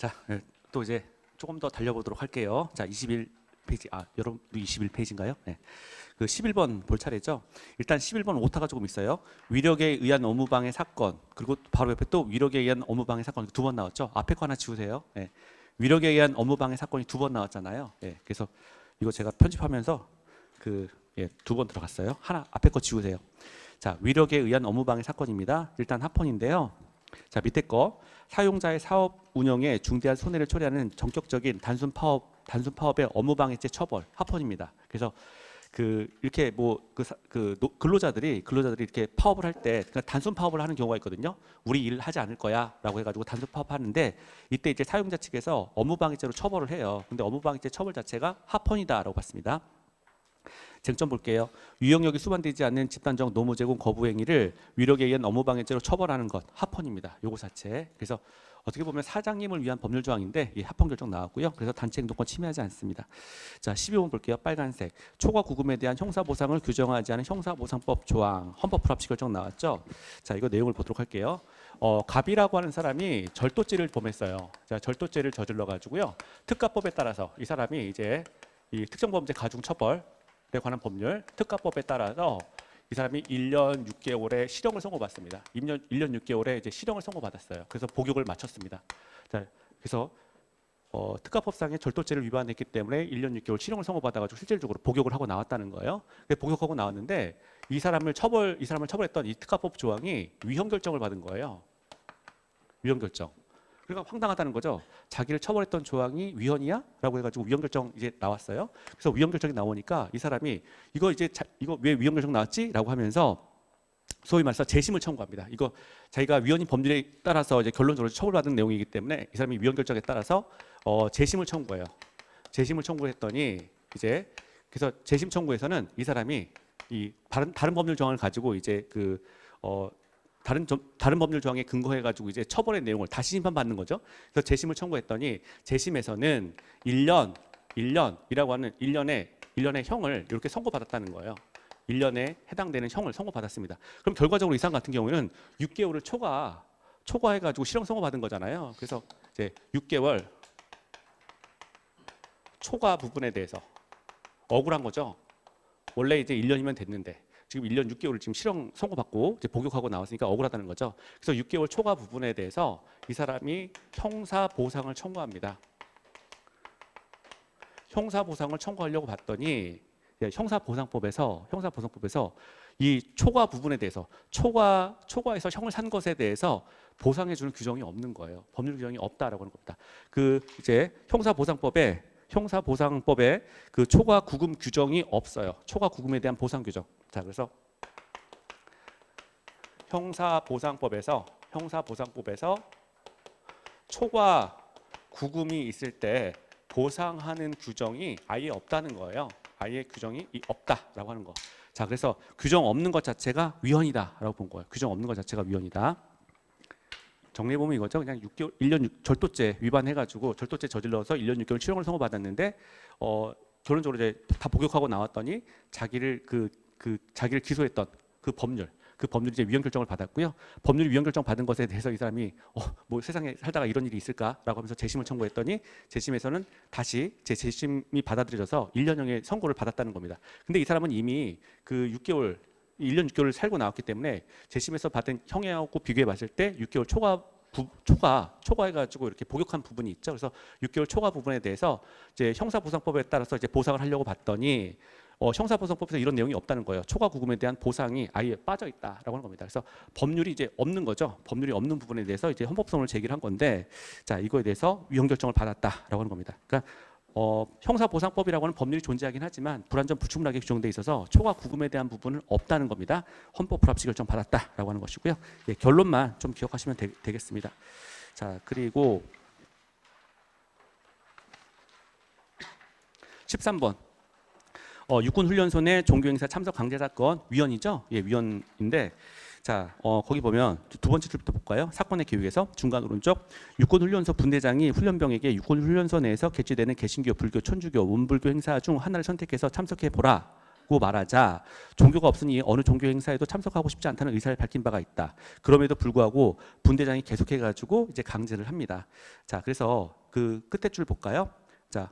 자, 또 이제 조금 더 달려보도록 할게요. 자, 21페이지. 여러분 21페이지인가요? 네. 그 11번 볼 차례죠. 일단 11번 오타가 조금 있어요. 위력에 의한 업무방해 사건, 그리고 바로 옆에 또 위력에 의한 업무방해 사건 두 번 나왔죠. 앞에 거 하나 지우세요. 네. 위력에 의한 업무방해 사건이 두 번 나왔잖아요. 네. 그래서 이거 제가 편집하면서 두 번 들어갔어요. 하나 앞에 거 지우세요. 자, 위력에 의한 업무방해 사건입니다. 일단 합헌인데요. 자, 밑에 거 사용자의 사업 운영에 중대한 손해를 초래하는 전격적인 단순 파업의 업무방해죄 처벌 합헌입니다. 그래서 이렇게 근로자들이 이렇게 파업을 할 때 단순 파업을 하는 경우가 있거든요. 우리 일 하지 않을 거야라고 해가지고 단순 파업하는데 이때 이제 사용자 측에서 업무방해죄로 처벌을 해요. 근데 업무방해죄 처벌 자체가 합헌이다라고 봤습니다. 쟁점 볼게요. 유형력이 수반되지 않는 집단적 노무 제공 거부 행위를 위력에 의한 업무방해죄로 처벌하는 것 합헌입니다. 요거 자체. 그래서 어떻게 보면 사장님을 위한 법률 조항인데 합헌 결정 나왔고요. 그래서 단체 행동권 침해하지 않습니다. 자, 12번 볼게요. 빨간색. 초과 구금에 대한 형사보상을 규정하지 않은 형사보상법 조항 헌법 불합치 결정 나왔죠. 자, 이거 내용을 보도록 할게요. 갑이라고 하는 사람이 절도죄를 범했어요. 자, 절도죄를 저질러 가지고요. 특가법에 따라서 이 사람이 이제 이 특정범죄 가중처벌 에 관한 법률 특가법에 따라서 이 사람이 1년 6개월의 실형을 선고받습니다. 1년 6개월에 이제 실형을 선고받았어요. 그래서 복역을 마쳤습니다. 자, 그래서 특가법상의 절도죄를 위반했기 때문에 1년 6개월 실형을 선고받아가지고 실질적으로 복역을 하고 나왔다는 거예요. 복역하고 나왔는데 이 사람을 처벌했던 이 특가법 조항이 위헌 결정을 받은 거예요. 위헌 결정. 그러니까 황당하다는 거죠. 자기를 처벌했던 조항이 위헌이야? 라고 해가지고 위헌 결정 이제 나왔어요. 그래서 위헌 결정이 나오니까 이 사람이 이거 왜 위헌 결정 나왔지? 라고 하면서 소위 말해서 재심을 청구합니다. 이거 자기가 위헌인 법률에 따라서 이제 결론적으로 처벌받은 내용이기 때문에 이 사람이 위헌 결정에 따라서 재심을 청구해요. 재심을 청구했더니 이제 그래서 재심 청구에서는 이 사람이 이 다른 법률 조항을 가지고 이제 다른 법률 조항에 근거해 가지고 이제 처벌의 내용을 다시 심판받는 거죠. 그래서 재심을 청구했더니 재심에서는 1년이라고 하는 1년의 형을 이렇게 선고받았다는 거예요. 1년에 해당되는 형을 선고받았습니다. 그럼 결과적으로 이 사람 같은 경우에는 6개월을 초과해 가지고 실형 선고받은 거잖아요. 그래서 이제 6개월 초과 부분에 대해서 억울한 거죠. 원래 이제 1년이면 됐는데 지금 1년 6개월을 지금 실형 선고받고 이제 복역하고 나왔으니까 억울하다는 거죠. 그래서 6개월 초과 부분에 대해서 이 사람이 형사 보상을 청구합니다. 형사 보상을 청구하려고 봤더니 형사보상법에서 이 초과 부분에 대해서 초과해서 형을 산 것에 대해서 보상해 주는 규정이 없는 거예요. 법률 규정이 없다라고 하는 겁니다. 이제 형사보상법에 그 초과 구금 규정이 없어요. 초과 구금에 대한 보상 규정. 자, 그래서 형사보상법에서 초과 구금이 있을 때 보상하는 규정이 아예 없다는 거예요. 아예 규정이 없다라고 하는 거. 자, 그래서 규정 없는 것 자체가 위헌이다라고 본 거예요. 규정 없는 것 자체가 위헌이다. 정리해 보면 이거죠. 그냥 1년 절도죄 위반해가지고 절도죄 저질러서 1년 6개월 실형을 선고받았는데 결론적으로 이제 다 복역하고 나왔더니 자기를 자기를 기소했던 그 법률이 이제 위헌 결정을 받았고요. 법률이 위헌 결정 받은 것에 대해서 이 사람이 뭐 세상에 살다가 이런 일이 있을까라고 하면서 재심을 청구했더니 재심에서는 다시 재심이 받아들여져서 1년형의 선고를 받았다는 겁니다. 근데 이 사람은 이미 1년 6개월을 살고 나왔기 때문에 재심에서 받은 형하고 비교해 봤을 때 6개월 초과해가지고 이렇게 복역한 부분이 있죠. 그래서 6개월 초과 부분에 대해서 이제 형사보상법에 따라서 이제 보상을 하려고 봤더니 형사보상법에서 이런 내용이 없다는 거예요. 초과 구금에 대한 보상이 아예 빠져 있다라고 하는 겁니다. 그래서 법률이 이제 없는 거죠. 법률이 없는 부분에 대해서 이제 헌법소원을 제기를 한 건데, 자, 이거에 대해서 위헌 결정을 받았다라고 하는 겁니다. 그러니까 형사보상법이라고 하는 법률이 존재하긴 하지만 불완전 불충분하게 규정돼 있어서 초과 구금에 대한 부분은 없다는 겁니다. 헌법 불합치 결정 받았다라고 하는 것이고요. 예, 결론만 좀 기억하시면 되겠습니다. 자, 그리고 13번 육군훈련소 내 종교행사 참석 강제 사건 위헌이죠. 예, 위헌인데, 자, 거기 보면 두 번째 줄부터 볼까요? 사건의 기획에서 중간 오른쪽 육군훈련소 분대장이 훈련병에게 육군훈련소 내에서 개최되는 개신교, 불교, 천주교, 원불교 행사 중 하나를 선택해서 참석해 보라 말하자 종교가 없으니 어느 종교 행사에도 참석하고 싶지 않다는 의사를 밝힌 바가 있다. 그럼에도 불구하고 분대장이 계속해가지고 이제 강제를 합니다. 자, 그래서 그 끝에 줄 볼까요? 자,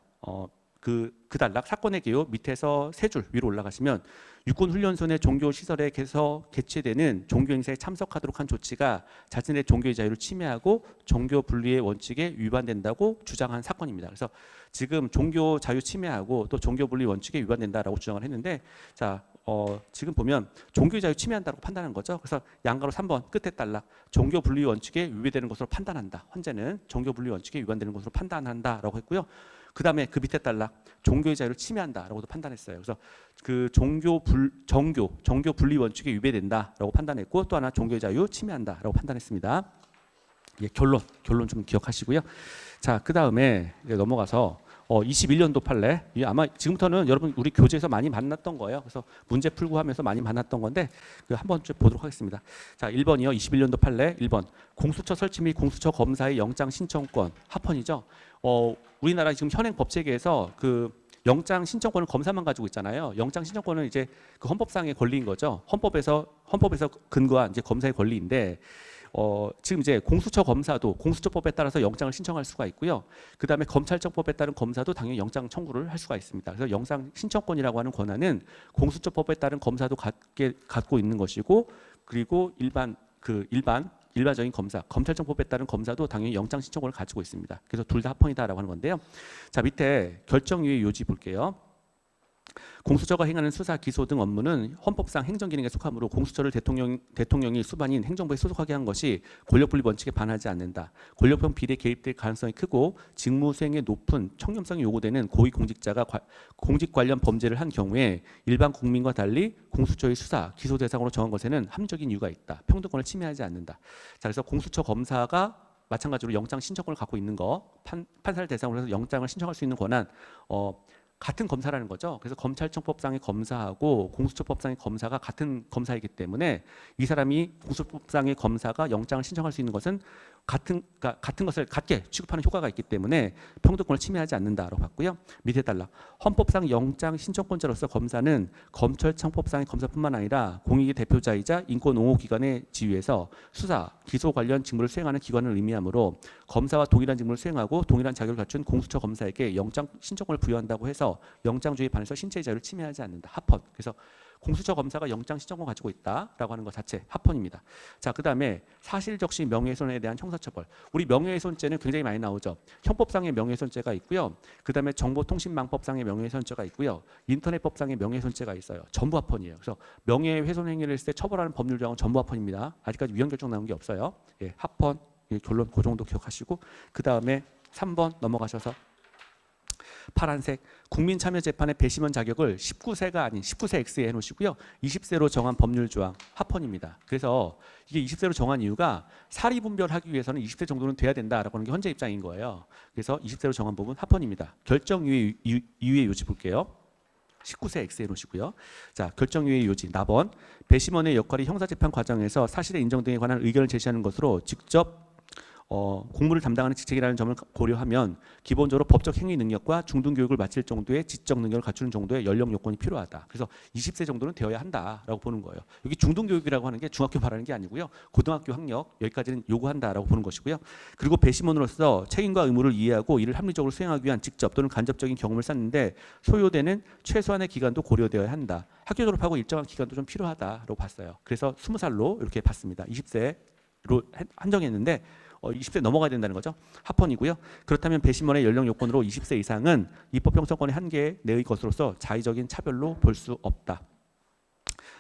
그 단락 사건의 개요 밑에서 세 줄 위로 올라가시면 육군훈련소 내 종교시설에서 개최되는 종교행사에 참석하도록 한 조치가 자신의 종교의 자유를 침해하고 종교 분리의 원칙에 위반된다고 주장한 사건입니다. 그래서 지금 종교 자유 침해하고 또 종교 분리 원칙에 위반된다라고 주장을 했는데, 자, 지금 보면 종교 자유 침해한다고 판단한 거죠. 그래서 양가로 3번 끝에 단락 종교 분리 원칙에 위배되는 것으로 판단한다. 헌재는 종교 분리 원칙에 위반되는 것으로 판단한다라고 했고요. 그 다음에 그 밑에 단락 종교의 자유를 침해한다라고도 판단했어요. 그래서 그 종교 분리 원칙에 위배된다라고 판단했고, 또 하나 종교의 자유 침해한다라고 판단했습니다. 예, 결론 좀 기억하시고요. 자, 그 다음에 넘어가서 21년도 판례, 아마 지금부터는 여러분 우리 교재에서 많이 만났던 거예요. 그래서 문제 풀고 하면서 많이 만났던 건데 한번 좀 보도록 하겠습니다. 자, 1번이요. 21년도 판례 1번 공수처 설치 및 공수처 검사의 영장 신청권 합헌이죠. 우리나라 지금 현행 법 체계에서 그 영장 신청권은 검사만 가지고 있잖아요. 영장 신청권은 이제 그 헌법상의 권리인 거죠. 헌법에서 근거한 이제 검사의 권리인데, 지금 이제 공수처 검사도 공수처법에 따라서 영장을 신청할 수가 있고요. 그 다음에 검찰청법에 따른 검사도 당연히 영장 청구를 할 수가 있습니다. 그래서 영장 신청권이라고 하는 권한은 공수처법에 따른 검사도 갖고 있는 것이고, 그리고 일반적인 검사, 검찰청법에 따른 검사도 당연히 영장 신청권을 가지고 있습니다. 그래서 둘 다 합헌이다라고 하는 건데요. 자, 밑에 결정유예 요지 볼게요. 공수처가 행하는 수사, 기소 등 업무는 헌법상 행정기능에 속하므로 공수처를 대통령이 수반인 행정부에 소속하게 한 것이 권력분리 원칙에 반하지 않는다. 권력형 비리에 개입될 가능성이 크고 직무 수행에 높은 청렴성이 요구되는 고위공직자가 공직 관련 범죄를 한 경우에 일반 국민과 달리 공수처의 수사, 기소 대상으로 정한 것에는 합리적인 이유가 있다. 평등권을 침해하지 않는다. 자, 그래서 공수처 검사가 마찬가지로 영장 신청권을 갖고 있는 거, 판사를 대상으로 해서 영장을 신청할 수 있는 권한, 같은 검사라는 거죠. 그래서 검찰청법상의 검사하고 공수처법상의 검사가 같은 검사이기 때문에 이 사람이 공수처법상의 검사가 영장을 신청할 수 있는 것은 같은 것을 같게 취급하는 효과가 있기 때문에 평등권을 침해하지 않는다라고 봤고요. 밑에 달라 헌법상 영장 신청권자로서 검사는 검찰청법상의 검사뿐만 아니라 공익의 대표자이자 인권옹호기관의 지위에서 수사, 기소 관련 직무를 수행하는 기관을 의미하므로 검사와 동일한 직무를 수행하고 동일한 자격을 갖춘 공수처 검사에게 영장 신청권을 부여한다고 해서 영장주의에 반해서 신체의 자유를 침해하지 않는다. 합헌. 그래서 공수처 검사가 영장 신청권 가지고 있다라고 하는 것 자체 합헌입니다. 자, 그다음에 사실적시 명예훼손에 대한 형사처벌. 우리 명예훼손죄는 굉장히 많이 나오죠. 형법상의 명예훼손죄가 있고요. 그다음에 정보통신망법상의 명예훼손죄가 있고요. 인터넷법상의 명예훼손죄가 있어요. 전부 합헌이에요. 그래서 명예훼손 행위를 했을 때 처벌하는 법률 조항은 전부 합헌입니다. 아직까지 위헌 결정 나온 게 없어요. 예, 합헌. 예, 결론 그 정도 기억하시고, 그다음에 3번 넘어가셔서 파란색 국민참여재판의 배심원 자격을 19세가 아닌 19세 X에 해놓으시고요. 20세로 정한 법률 조항 합헌입니다. 그래서 이게 20세로 정한 이유가 사리 분별하기 위해서는 20세 정도는 돼야 된다라고 하는 게 헌재 입장인 거예요. 그래서 20세로 정한 부분 합헌입니다. 결정유예 요지 볼게요. 19세 X에 놓으시고요. 자, 결정유예 요지 나번 배심원의 역할이 형사재판 과정에서 사실의 인정 등에 관한 의견을 제시하는 것으로 직접 공무를 담당하는 직책이라는 점을 고려하면 기본적으로 법적 행위 능력과 중등 교육을 마칠 정도의 지적 능력을 갖추는 정도의 연령 요건이 필요하다. 그래서 20세 정도는 되어야 한다라고 보는 거예요. 여기 중등 교육이라고 하는 게 중학교 말하는 게 아니고요. 고등학교 학력 여기까지는 요구한다라고 보는 것이고요. 그리고 배심원으로서 책임과 의무를 이해하고 이를 합리적으로 수행하기 위한 직접 또는 간접적인 경험을 쌓는데 소요되는 최소한의 기간도 고려되어야 한다. 학교 졸업하고 일정한 기간도 좀 필요하다라고 봤어요. 그래서 20살로 이렇게 봤습니다. 20세로 한정했는데 20세 넘어가야 된다는 거죠. 합헌이고요. 그렇다면 배심원의 연령 요건으로 20세 이상은 입법 형성권의 한계 내의 것으로서 자의적인 차별로 볼 수 없다.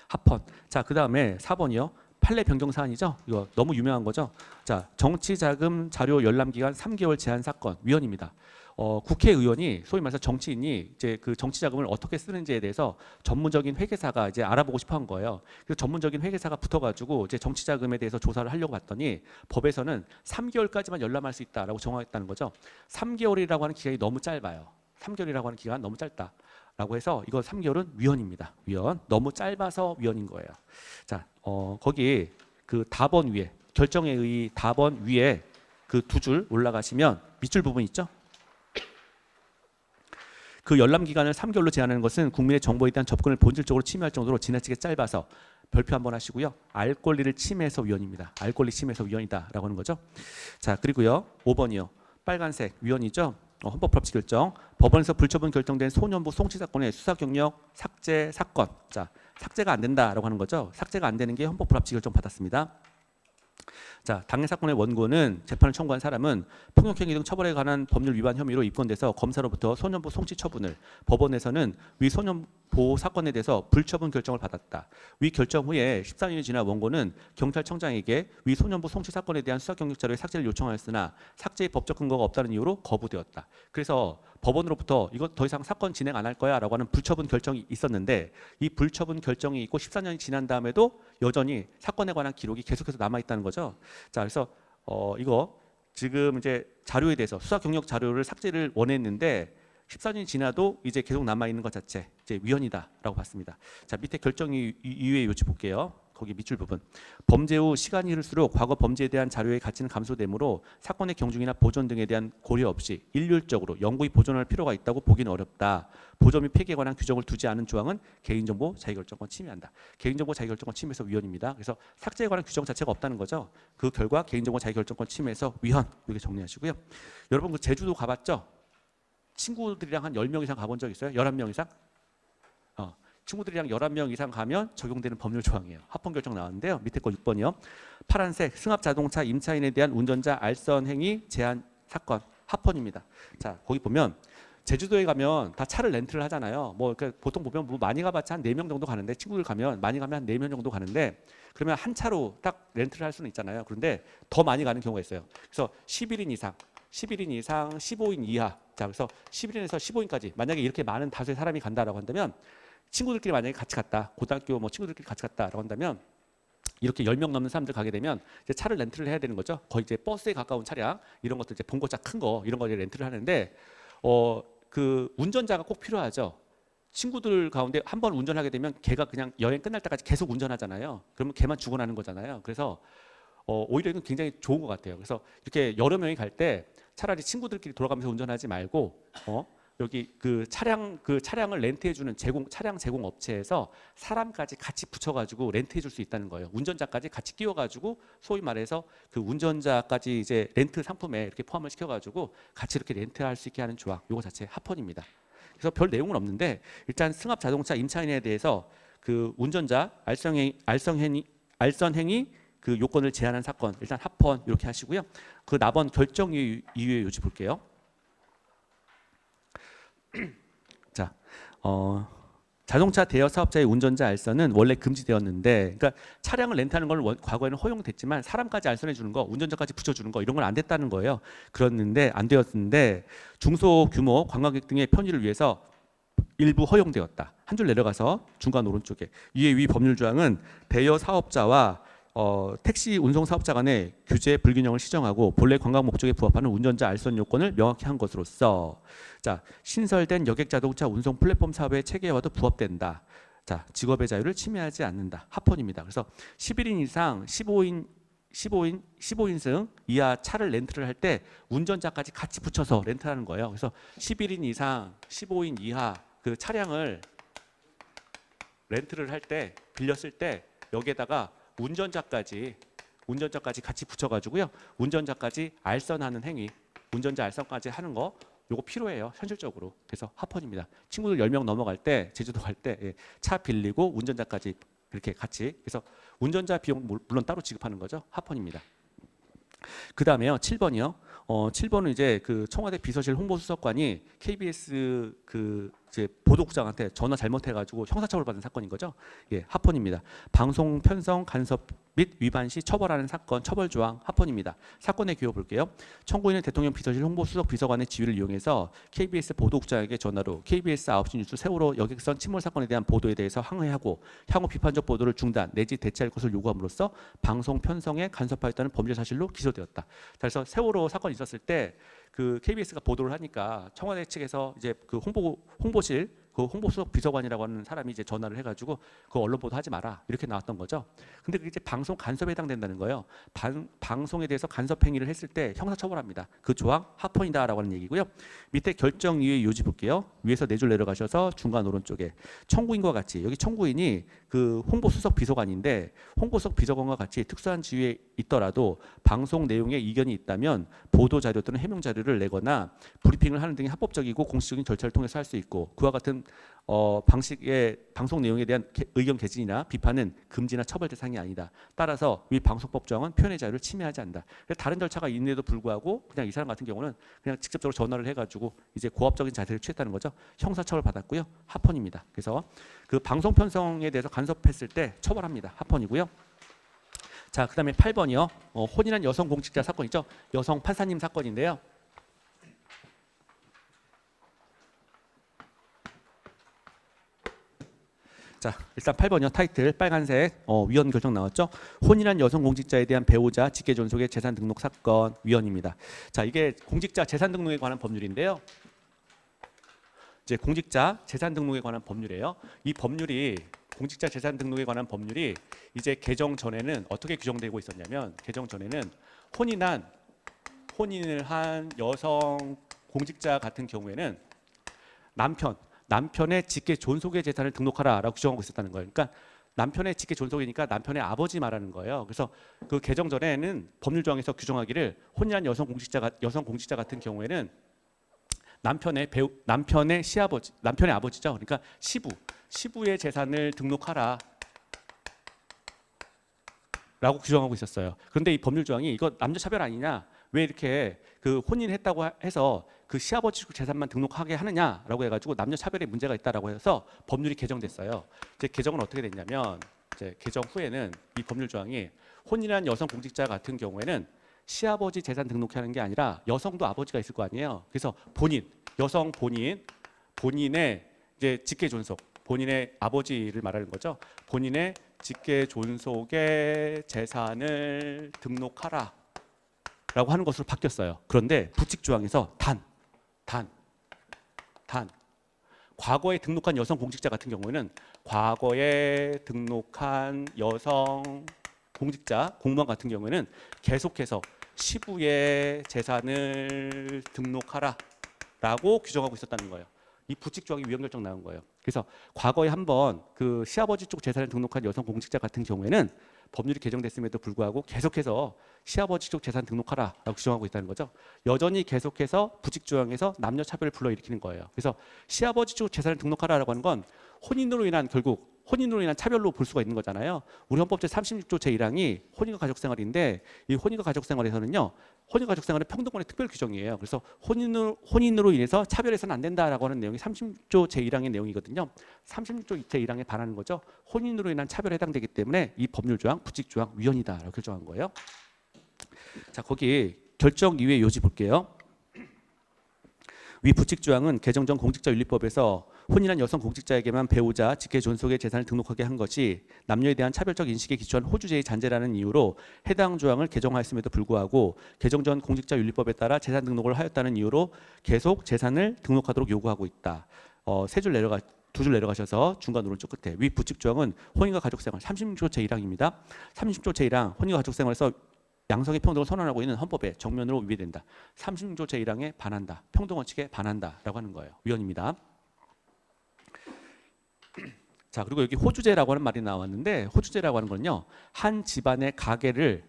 합헌. 자, 그다음에 4번이요. 판례 변경 사안이죠. 이거 너무 유명한 거죠. 자, 정치자금 자료 열람 기간 3개월 제한 사건 위헌입니다. 국회의원이 소위 말해서 정치인이 이제 그 정치 자금을 어떻게 쓰는지에 대해서 전문적인 회계사가 이제 알아보고 싶어 한 거예요. 그래서 전문적인 회계사가 붙어가지고 이제 정치 자금에 대해서 조사를 하려고 봤더니 법에서는 3개월까지만 열람할 수 있다라고 정하겠다는 거죠. 3개월이라고 하는 기간이 너무 짧아요. 3개월이라고 하는 기간 너무 짧다라고 해서 이거 3개월은 위헌입니다. 위헌. 너무 짧아서 위헌인 거예요. 자, 거기 그 답원 위에 결정에 의해 답원 위에 그 두 줄 올라가시면 밑줄 부분 있죠? 그 열람 기간을 3개월로 제한하는 것은 국민의 정보에 대한 접근을 본질적으로 침해할 정도로 지나치게 짧아서 별표 한번 하시고요. 알 권리를 침해해서 위헌입니다. 알 권리 침해해서 위헌이다라고 하는 거죠. 자, 그리고요. 5번이요. 빨간색 위헌이죠. 헌법 불합치 결정. 법원에서 불처분 결정된 소년부 송치 사건의 수사 경력 삭제 사건. 자, 삭제가 안 된다라고 하는 거죠. 삭제가 안 되는 게 헌법 불합치 결정 받았습니다. 자, 당해 사건의 원고는 재판을 청구한 사람은 폭력행위 등 처벌에 관한 법률 위반 혐의로 입건돼서 검사로부터 소년부 송치 처분을, 법원에서는 위 소년보 사건에 대해서 불처분 결정을 받았다. 위 결정 후에 14년이 지나 원고는 경찰청장에게 위 소년부 송치 사건에 대한 수사 경력 자료의 삭제를 요청하였으나 삭제의 법적 근거가 없다는 이유로 거부되었다. 그래서 법원으로부터 이거 더 이상 사건 진행 안 할 거야 라고 하는 불처분 결정이 있었는데, 이 불처분 결정이 있고 14년이 지난 다음에도 여전히 사건에 관한 기록이 계속해서 남아 있다는 거죠. 자, 그래서 이거 지금 이제 자료에 대해서 수사 경력 자료를 삭제를 원했는데 14년이 지나도 이제 계속 남아 있는 것 자체 이제 위헌이다라고 봤습니다. 자, 밑에 결정 이유의 요지 볼게요. 거기 밑줄 부분. 범죄 후 시간이 흐를수록 과거 범죄에 대한 자료의 가치는 감소되므로 사건의 경중이나 보존 등에 대한 고려 없이 일률적으로 영구히 보존할 필요가 있다고 보기는 어렵다. 보존 및 폐기에 관한 규정을 두지 않은 조항은 개인정보 자유결정권 침해한다. 개인정보 자유결정권 침해에서 위헌입니다. 그래서 삭제에 관한 규정 자체가 없다는 거죠. 그 결과 개인정보 자유결정권 침해에서 위헌. 이렇게 정리하시고요. 여러분 그 제주도 가봤죠? 친구들이랑 한 10명 이상 가본 적 있어요? 11명 이상? 친구들이랑 11명 이상 가면 적용되는 법률 조항이에요. 합헌 결정 나왔는데요. 밑에 거 6번이요. 파란색 승합 자동차 임차인에 대한 운전자 알선 행위 제한 사건 합헌입니다. 자, 거기 보면 제주도에 가면 다 차를 렌트를 하잖아요. 뭐 그러니까 보통 보면 뭐 많이 가봤자 한 4명 정도 가는데, 친구들 가면 많이 가면 한 4명 정도 가는데, 그러면 한 차로 딱 렌트를 할 수는 있잖아요. 그런데 더 많이 가는 경우가 있어요. 그래서 11인 이상, 15인 이하. 자, 그래서 11인에서 15인까지 만약에 이렇게 많은 다수의 사람이 간다라고 한다면, 친구들끼리 만약에 같이 갔다, 고등학교 뭐 친구들끼리 같이 갔다라고 한다면, 이렇게 10명 넘는 사람들 가게 되면 이제 차를 렌트를 해야 되는 거죠. 거의 이제 버스에 가까운 차량, 이런 것들 이제 봉고차 큰 거, 이런 거 이제 렌트를 하는데, 그 운전자가 꼭 필요하죠. 친구들 가운데 한 번 운전하게 되면 걔가 그냥 여행 끝날 때까지 계속 운전하잖아요. 그러면 걔만 죽어나는 거잖아요. 그래서 오히려 이건 굉장히 좋은 것 같아요. 그래서 이렇게 여러 명이 갈 때 차라리 친구들끼리 돌아가면서 운전하지 말고, 여기 그 차량을 렌트해주는 차량 제공 업체에서 사람까지 같이 붙여가지고 렌트해줄 수 있다는 거예요. 운전자까지 같이 끼워가지고 소위 말해서 그 운전자까지 이제 렌트 상품에 이렇게 포함을 시켜가지고 같이 이렇게 렌트할 수 있게 하는 조항, 요거 자체 합헌입니다. 그래서 별 내용은 없는데, 일단 승합 자동차 임차인에 대해서 그 운전자 알선 행위 그 요건을 제한한 사건, 일단 합헌 이렇게 하시고요. 그 나번 결정 이유의 요지 볼게요. 자, 자동차 대여 사업자의 운전자 알선은 원래 금지되었는데, 그러니까 차량을 렌트하는 걸 과거에는 허용됐지만 사람까지 알선해 주는 거, 운전자까지 붙여주는 거, 이런 건 안 됐다는 거예요. 그랬는데 안 되었는데 중소규모 관광객 등의 편의를 위해서 일부 허용되었다. 한 줄 내려가서 중간 오른쪽에 이에 위 법률 조항은 대여 사업자와 택시 운송 사업자 간의 규제 불균형을 시정하고 본래 관광 목적에 부합하는 운전자 알선 요건을 명확히 한 것으로서, 자, 신설된 여객 자동차 운송 플랫폼 사업의 체계와도 부합된다. 자, 직업의 자유를 침해하지 않는다. 합헌입니다. 그래서 11인 이상 15인승 이하 차를 렌트를 할 때 운전자까지 같이 붙여서 렌트하는 거예요. 그래서 11인 이상 15인 이하 그 차량을 렌트를 할 때, 빌렸을 때 여기에다가 운전자까지 같이 붙여가지고요. 운전자까지 알선하는 행위, 운전자 알선까지 하는 거, 요거 필요해요. 현실적으로. 그래서 합헌입니다. 친구들 10명 넘어갈 때, 제주도 갈 때 차 빌리고 운전자까지 이렇게 같이, 그래서 운전자 비용 물론 따로 지급하는 거죠. 합헌입니다. 그 다음에요. 7번이요. 7번은 이제 그 청와대 비서실 홍보수석관이 KBS 그 이제 보도국장한테 전화 잘못해가지고 형사처벌 받은 사건인 거죠. 예, 합헌입니다. 방송 편성 간섭 및 위반 시 처벌하는 사건 처벌 조항 합헌입니다. 사건의 규모 볼게요. 청구인은 대통령 비서실 홍보수석 비서관의 지위를 이용해서 KBS 보도국장에게 전화로 KBS 9시 뉴스 세월호 여객선 침몰 사건에 대한 보도에 대해서 항의하고 향후 비판적 보도를 중단 내지 대체할 것을 요구함으로써 방송 편성에 간섭하였다는 범죄 사실로 기소되었다. 그래서 세월호 사건이 있었을 때 그 KBS가 보도를 하니까 청와대 측에서 이제 그 홍보실 그 홍보수석 비서관이라고 하는 사람이 이제 전화를 해가지고 그 언론 보도하지 마라 이렇게 나왔던 거죠. 근데 그게 이제 방송 간섭에 해당된다는 거예요. 방송에 대해서 간섭 행위를 했을 때 형사처벌합니다. 그 조항 합헌이다라고 하는 얘기고요. 밑에 결정 이유의 요지 볼게요. 위에서 네 줄 내려가셔서 중간 오른쪽에 청구인과 같이 여기 청구인이 그 홍보수석 비서관인데 홍보수석 비서관과 같이 특수한 지위에 있더라도 방송 내용에 이견이 있다면 보도 자료 또는 해명 자료를 내거나 브리핑을 하는 등의 합법적이고 공식적인 절차를 통해서 할 수 있고 그와 같은 방식의 방송 내용에 대한 의견 개진이나 비판은 금지나 처벌 대상이 아니다. 따라서 위 방송법 조항은 표현의 자유를 침해하지 않는다. 다른 절차가 있는데도 불구하고 그냥 이 사람 같은 경우는 그냥 직접적으로 전화를 해가지고 이제 고압적인 자세를 취했다는 거죠. 형사처벌 받았고요. 합헌입니다. 그래서 그 방송 편성에 대해서 간섭했을 때 처벌합니다. 합헌이고요. 자, 그다음에 8번이요. 혼인한 여성 공직자 사건 있죠. 여성 판사님 사건인데요. 자, 일단 8번이요. 타이틀 빨간색 위헌 결정 나왔죠. 혼인한 여성 공직자에 대한 배우자 직계 존속의 재산 등록 사건 위헌입니다. 자, 이게 공직자 재산 등록에 관한 법률인데요. 이제 공직자 재산 등록에 관한 법률이에요. 이 법률이 공직자 재산 등록에 관한 법률이 이제 개정 전에는 어떻게 규정되고 있었냐면 개정 전에는 혼인을 한 여성 공직자 같은 경우에는 남편의 직계 존속의 재산을 등록하라라고 규정하고 있었다는 거예요. 그러니까 남편의 직계 존속이니까 남편의 아버지 말하는 거예요. 그래서 그 개정 전에는 법률 조항에서 규정하기를 혼인한 여성 공직자 같은 경우에는 남편의 시아버지, 남편의 아버지죠. 그러니까 시부의 재산을 등록하라. 라고 규정하고 있었어요. 그런데 이 법률 조항이 이거 남녀 차별 아니냐? 왜 이렇게 그 혼인했다고 해서 그 시아버지 재산만 등록하게 하느냐라고 해가지고 남녀 차별에 문제가 있다라고 해서 법률이 개정됐어요. 이제 개정은 어떻게 됐냐면 이제 개정 후에는 이 법률 조항이 혼인한 여성 공직자 같은 경우에는 시아버지 재산 등록하는 게 아니라 여성도 아버지가 있을 거 아니에요. 그래서 본인의 이제 직계 존속, 본인의 아버지를 말하는 거죠. 본인의 직계 존속의 재산을 등록하라 라고 하는 것으로 바뀌었어요. 그런데 부칙 조항에서 단 과거에 등록한 여성 공직자 같은 경우에는 과거에 등록한 여성 공직자 공무원 같은 경우에는 계속해서 시부의 재산을 등록하라 라고 규정하고 있었다는 거예요. 이 부칙 조항이 위헌 결정 나온 거예요. 그래서 과거에 한번 그 시아버지 쪽 재산을 등록한 여성 공직자 같은 경우에는 법률이 개정됐음에도 불구하고 계속해서 시아버지 쪽 재산 등록하라라고 규정하고 있다는 거죠. 여전히 계속해서 부칙 조항에서 남녀 차별을 불러일으키는 거예요. 그래서 시아버지 쪽 재산을 등록하라라고 하는 건 혼인으로 인한 차별로 볼 수가 있는 거잖아요. 우리 헌법 제36조 제1항이 혼인과 가족생활인데 이 혼인과 가족생활에서는요. 혼인과 가족생활은 평등권의 특별 규정이에요. 그래서 혼인으로 인해서 차별해서는 안 된다라고 하는 내용이 36조 제1항의 내용이거든요. 36조 제1항에 반하는 거죠. 혼인으로 인한 차별에 해당되기 때문에 이 법률 조항, 부칙 조항 위헌이다라고 결정한 거예요. 자, 거기 결정 이후의 요지 볼게요. 위 부칙 조항은 개정 전 공직자윤리법에서 혼인한 여성 공직자에게만 배우자, 직계 존속의 재산을 등록하게 한 것이 남녀에 대한 차별적 인식에 기초한 호주제의 잔재라는 이유로 해당 조항을 개정하였음에도 불구하고 개정 전 공직자윤리법에 따라 재산 등록을 하였다는 이유로 계속 재산을 등록하도록 요구하고 있다. 두 줄 내려가셔서 중간 오른쪽 끝에 위 부칙 조항은 혼인과 가족생활 36조 제1항입니다. 30조 제1항 혼인과 가족생활에서 양성의 평등을 선언하고 있는 헌법에 정면으로 위배된다. 36조 제1항에 반한다. 평등원칙에 반한다라고 하는 거예요. 위헌입니다. 자, 그리고 여기 호주제라고 하는 말이 나왔는데 호주제라고 하는 건요. 한 집안의 가계를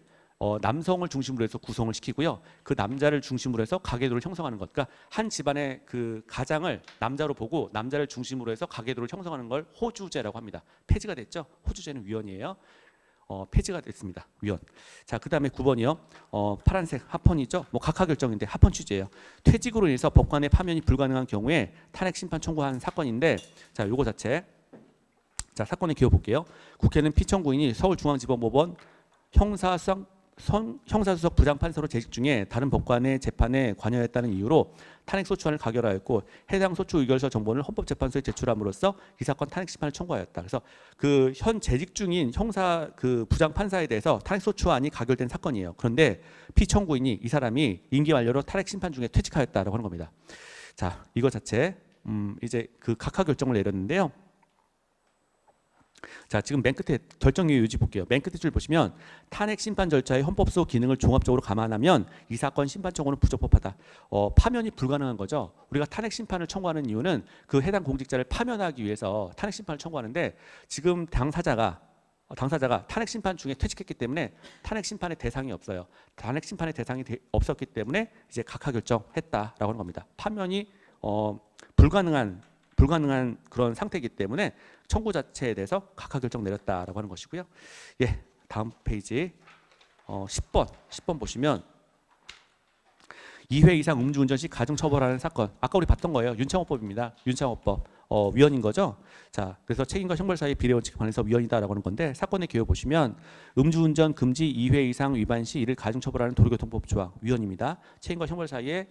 남성을 중심으로 해서 구성을 시키고요. 그 남자를 중심으로 해서 가계도를 형성하는 것. 그러니까 한 집안의 그 가장을 남자로 보고 남자를 중심으로 해서 가계도를 형성하는 걸 호주제라고 합니다. 폐지가 됐죠. 호주제는 위헌이에요. 폐지가 됐습니다. 위헌. 자, 그다음에 9번이요. 파란색 합헌이죠. 뭐 각하 결정인데 합헌 취지예요. 퇴직으로 인해서 법관의 파면이 불가능한 경우에 탄핵 심판 청구한 사건인데 자, 요거 자체. 자, 사건의 기호 볼게요. 국회는 피청구인이 서울중앙지법법원 형사수석 부장판사로 재직 중에 다른 법관의 재판에 관여했다는 이유로 탄핵 소추안을 가결하였고 해당 소추 의결서 정본을 헌법재판소에 제출함으로써 이 사건 탄핵 심판을 청구하였다. 그래서 그 현 재직 중인 형사 그 부장판사에 대해서 탄핵 소추안이 가결된 사건이에요. 그런데 피청구인이 이 사람이 임기 만료로 탄핵 심판 중에 퇴직하였다라고 하는 겁니다. 자, 이거 자체 이제 그 각하 결정을 내렸는데요. 자, 지금 맨 끝에 결정유예 유지 볼게요. 맨 끝에 줄 보시면 탄핵 심판 절차의 헌법소 기능을 종합적으로 감안하면 이 사건 심판 청구는 부적법하다. 파면이 불가능한 거죠. 우리가 탄핵 심판을 청구하는 이유는 그 해당 공직자를 파면하기 위해서 탄핵 심판을 청구하는데 지금 당사자가 탄핵 심판 중에 퇴직했기 때문에 탄핵 심판의 대상이 없어요. 탄핵 심판의 대상이 없었기 때문에 이제 각하 결정했다라고 하는 겁니다. 파면이 불가능한 그런 상태이기 때문에 청구 자체에 대해서 각하 결정 내렸다라고 하는 것이고요. 예, 다음 페이지 10번 보시면 2회 이상 음주운전 시 가중처벌하는 사건. 아까 우리 봤던 거예요. 윤창호법입니다. 윤창호법 위헌인 거죠. 자, 그래서 책임과 형벌 사이의 비례 원칙에 관해서 위헌이다라고 하는 건데 사건의 개요 보시면 음주운전 금지 2회 이상 위반 시 이를 가중처벌하는 도로교통법 조항 위헌입니다. 책임과 형벌 사이에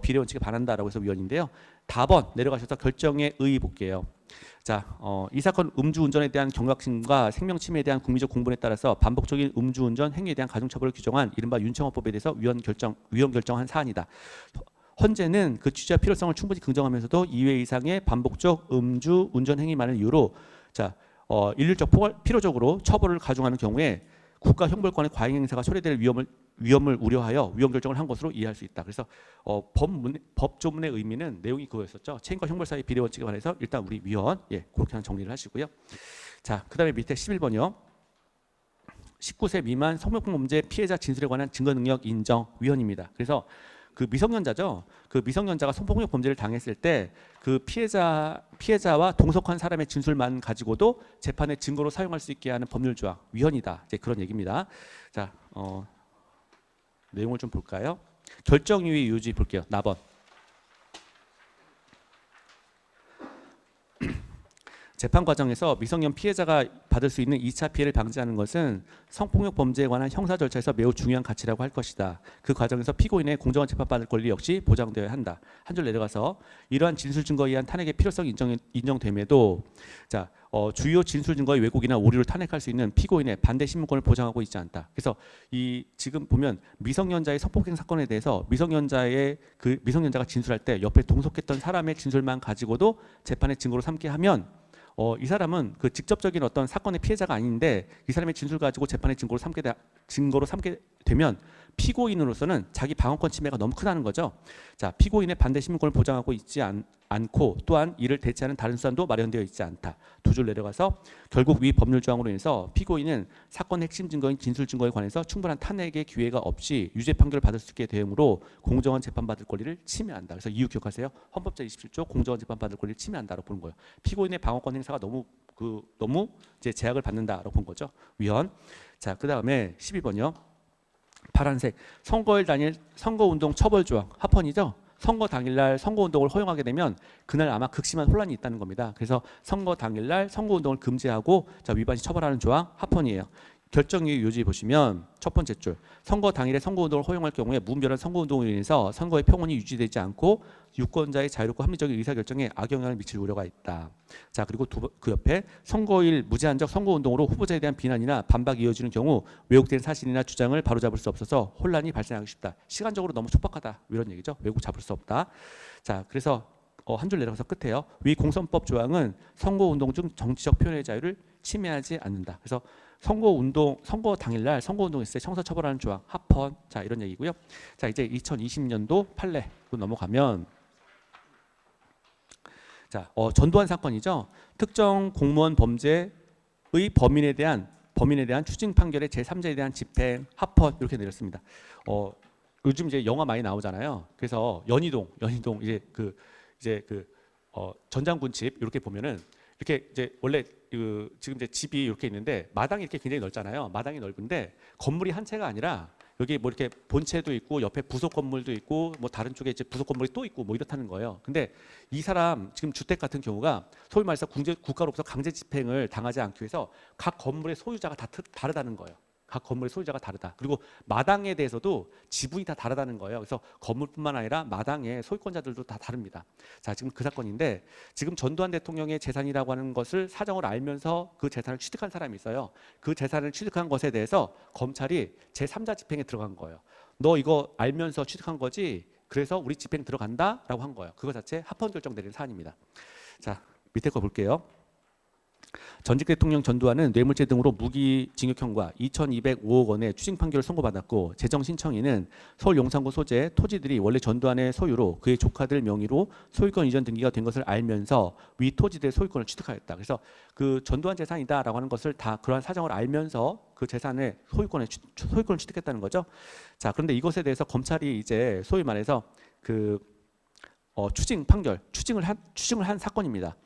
비례 원칙에 반한다라고 해서 위헌인데요. 답번 내려가셔서 결정의 의의 볼게요. 자, 이 사건 음주운전에 대한 경각심과 생명침해에 대한 국민적 공분에 따라서 반복적인 음주운전 행위에 대한 가중처벌을 규정한 이른바 윤창호법에 대해서 위헌 결정한 사안이다. 헌재는 그 취지와 필요성을 충분히 긍정하면서도 2회 이상의 반복적 음주 운전 행위만을 이유로 자, 일률적 필요적으로 처벌을 가중하는 경우에 국가 형벌권의 과잉 행사가 초래될 위험을 우려하여 위헌 결정을 한 것으로 이해할 수 있다. 그래서 법조문의 의미는 내용이 그거였었죠. 책임과 형벌 사이의 비례 원칙에 관해서 일단 우리 위헌 그렇게 한 정리를 하시고요. 자, 그다음에 밑에 11번이요. 19세 미만 성폭력범죄 피해자 진술에 관한 증거 능력 인정 위헌입니다. 그래서 그 미성년자죠. 그 미성년자가 성폭력 범죄를 당했을 때 그 피해자와 동석한 사람의 진술만 가지고도 재판의 증거로 사용할 수 있게 하는 법률 조항 위헌이다. 이제 그런 얘기입니다. 자, 내용을 좀 볼까요? 결정유예 유지 볼게요. 나번. 재판 과정에서 미성년 피해자가 받을 수 있는 2차 피해를 방지하는 것은 성폭력 범죄에 관한 형사 절차에서 매우 중요한 가치라고 할 것이다. 그 과정에서 피고인의 공정한 재판받을 권리 역시 보장되어야 한다. 한 줄 내려가서 이러한 진술 증거에 의한 탄핵의 필요성이 인정됨에도 자, 주요 진술 증거의 왜곡이나 오류를 탄핵할 수 있는 피고인의 반대 신문권을 보장하고 있지 않다. 그래서 이 지금 보면 미성년자의 성폭행 사건에 대해서 미성년자가 진술할 때 옆에 동석했던 사람의 진술만 가지고도 재판의 증거로 삼게 하면 이 사람은 그 직접적인 어떤 사건의 피해자가 아닌데 이 사람의 진술 가지고 재판의 증거로 삼게 되면 피고인으로서는 자기 방어권 침해가 너무 크다는 거죠. 자, 피고인의 반대 신문권을 보장하고 있지 않고 또한 이를 대체하는 다른 수단도 마련되어 있지 않다. 두 줄 내려가서 결국 위 법률 조항으로 인해서 피고인은 사건 핵심 증거인 진술 증거에 관해서 충분한 탄핵의 기회가 없이 유죄 판결을 받을 수 있게 되므로 공정한 재판받을 권리를 침해한다. 그래서 이유 기억하세요. 헌법자 27조 공정한 재판받을 권리를 침해한다라고 보는 거예요. 피고인의 방어권 행사가 너무 이제 제약을 받는다라고 본 거죠. 위헌. 자, 그다음에 12번이요. 파란색 선거일 당일 선거운동 처벌 조항 합헌이죠. 선거 당일날 선거운동을 허용하게 되면 그날 아마 극심한 혼란이 있다는 겁니다. 그래서 선거 당일날 선거운동을 금지하고 위반 시 처벌하는 조항 합헌이에요. 결정유예 요지 보시면 첫 번째 줄 선거 당일에 선거운동을 허용할 경우에 무분별한 선거운동으로 인해서 선거의 평온이 유지되지 않고 유권자의 자유롭고 합리적인 의사결정에 악영향을 미칠 우려가 있다. 자, 그리고 그 옆에 선거일 무제한적 선거운동으로 후보자에 대한 비난이나 반박이 이어지는 경우 왜곡된 사실이나 주장을 바로잡을 수 없어서 혼란이 발생하기 쉽다. 시간적으로 너무 촉박하다. 이런 얘기죠. 왜곡 잡을 수 없다. 자, 그래서 한 줄 내려가서 끝에요. 위 공선법 조항은 선거운동 중 정치적 표현의 자유를 침해하지 않는다. 그래서 선거 당일날 선거운동했을 때 형사처벌하는 조항 합헌. 자, 이런 얘기고요. 자, 이제 2020년도 판례로 넘어가면 자, 전두환 사건이죠. 특정 공무원 범죄의 범인에 대한 추징 판결의 제3자에 대한 집행 합헌 이렇게 내렸습니다. 요즘 이제 영화 많이 나오잖아요. 그래서 연희동 이제 전장군 집 이렇게 보면은 이렇게 이제 원래 지금 이제 집이 이렇게 있는데 마당이 이렇게 굉장히 넓잖아요. 마당이 넓은데 건물이 한 채가 아니라 여기 뭐 이렇게 본체도 있고 옆에 부속 건물도 있고 뭐 다른 쪽에 이제 부속 건물이 또 있고 뭐 이렇다는 거예요. 근데 이 사람 지금 주택 같은 경우가 소위 말해서 국가로부터 강제 집행을 당하지 않기 위해서 각 건물의 소유자가 다 다르다는 거예요. 각 건물의 소유자가 다르다. 그리고 마당에 대해서도 지분이 다 다르다는 거예요. 그래서 건물뿐만 아니라 마당의 소유권자들도 다 다릅니다. 자, 지금 그 사건인데 지금 전두환 대통령의 재산이라고 하는 것을 사정을 알면서 그 재산을 취득한 사람이 있어요. 그 재산을 취득한 것에 대해서 검찰이 제3자 집행에 들어간 거예요. 너 이거 알면서 취득한 거지? 그래서 우리 집행 들어간다라고 한 거예요. 그거 자체 합헌 결정 내린 사안입니다. 자, 밑에 거 볼게요. 전직 대통령 전두환은 뇌물죄 등으로 무기징역형과 2,205억 원의 추징 판결을 선고받았고 재정 신청인은 서울 용산구 소재 토지들이 원래 전두환의 소유로 그의 조카들 명의로 소유권 이전 등기가 된 것을 알면서 위 토지들의 소유권을 취득하였다. 그래서 그 전두환 재산이다라고 하는 것을 다 그러한 사정을 알면서 그 재산의 소유권을 취득했다는 거죠. 자, 그런데 이것에 대해서 검찰이 이제 소위 말해서 그 추징 판결, 추징을 한 사건입니다.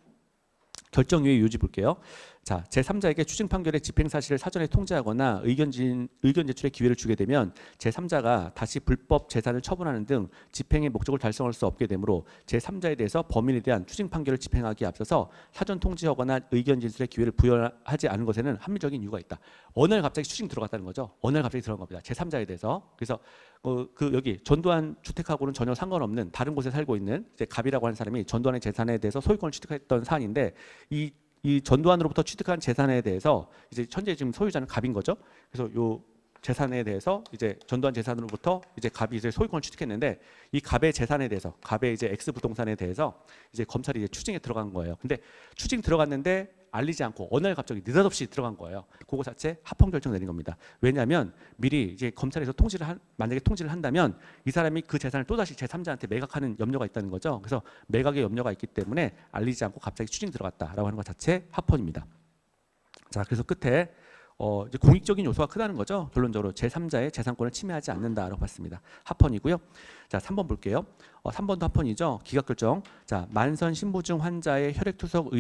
결정 이유의 요지 볼게요. 자, 제3자에게 추징 판결의 집행 사실을 사전에 통지하거나 의견 제출의 기회를 주게 되면 제3자가 다시 불법 재산을 처분하는 등 집행의 목적을 달성할 수 없게 되므로 제3자에 대해서 범인에 대한 추징 판결을 집행하기에 앞서서 사전 통지하거나 의견 제출의 기회를 부여하지 않은 것에는 합리적인 이유가 있다. 어느 날 갑자기 추징 들어갔다는 거죠. 어느 날 갑자기 들어간 겁니다. 제3자에 대해서. 그래서 여기 전두환 주택하고는 전혀 상관없는 다른 곳에 살고 있는 이제 갑이라고 하는 사람이 전두환의 재산에 대해서 소유권을 취득했던 사안인데 이 전두환으로부터 취득한 재산에 대해서 이제 현재 지금 소유자는 갑인 거죠. 그래서 요 재산에 대해서 이제 전두환 재산으로부터 이제 갑이 이제 소유권을 취득했는데 이 갑의 재산에 대해서 갑의 이제 X 부동산에 대해서 이제 검찰이 이제 추징에 들어간 거예요. 근데 추징 들어갔는데 알리지 않고 어느 날 갑자기 느닷없이 들어간 거예요. 그거 자체 합헌 결정 내린 겁니다. 왜냐하면 미리 이제 검찰에서 만약에 통지를 한다면 이 사람이 그 재산을 또다시 제3자한테 매각하는 염려가 있다는 거죠. 그래서 매각의 염려가 있기 때문에 알리지 않고 갑자기 추징 들어갔다라고 하는 것 자체 합헌입니다. 자, 그래서 끝에 이제 공익적인 요소가 크다는 거죠. 결론적으로 제3자의 재산권을 침해하지 않는다라고 봤습니다. 합헌이고요. 자, 3번 볼게요. 3번도 합헌이죠. 기각결정. 자, 만선 신부증 환자의 혈액투석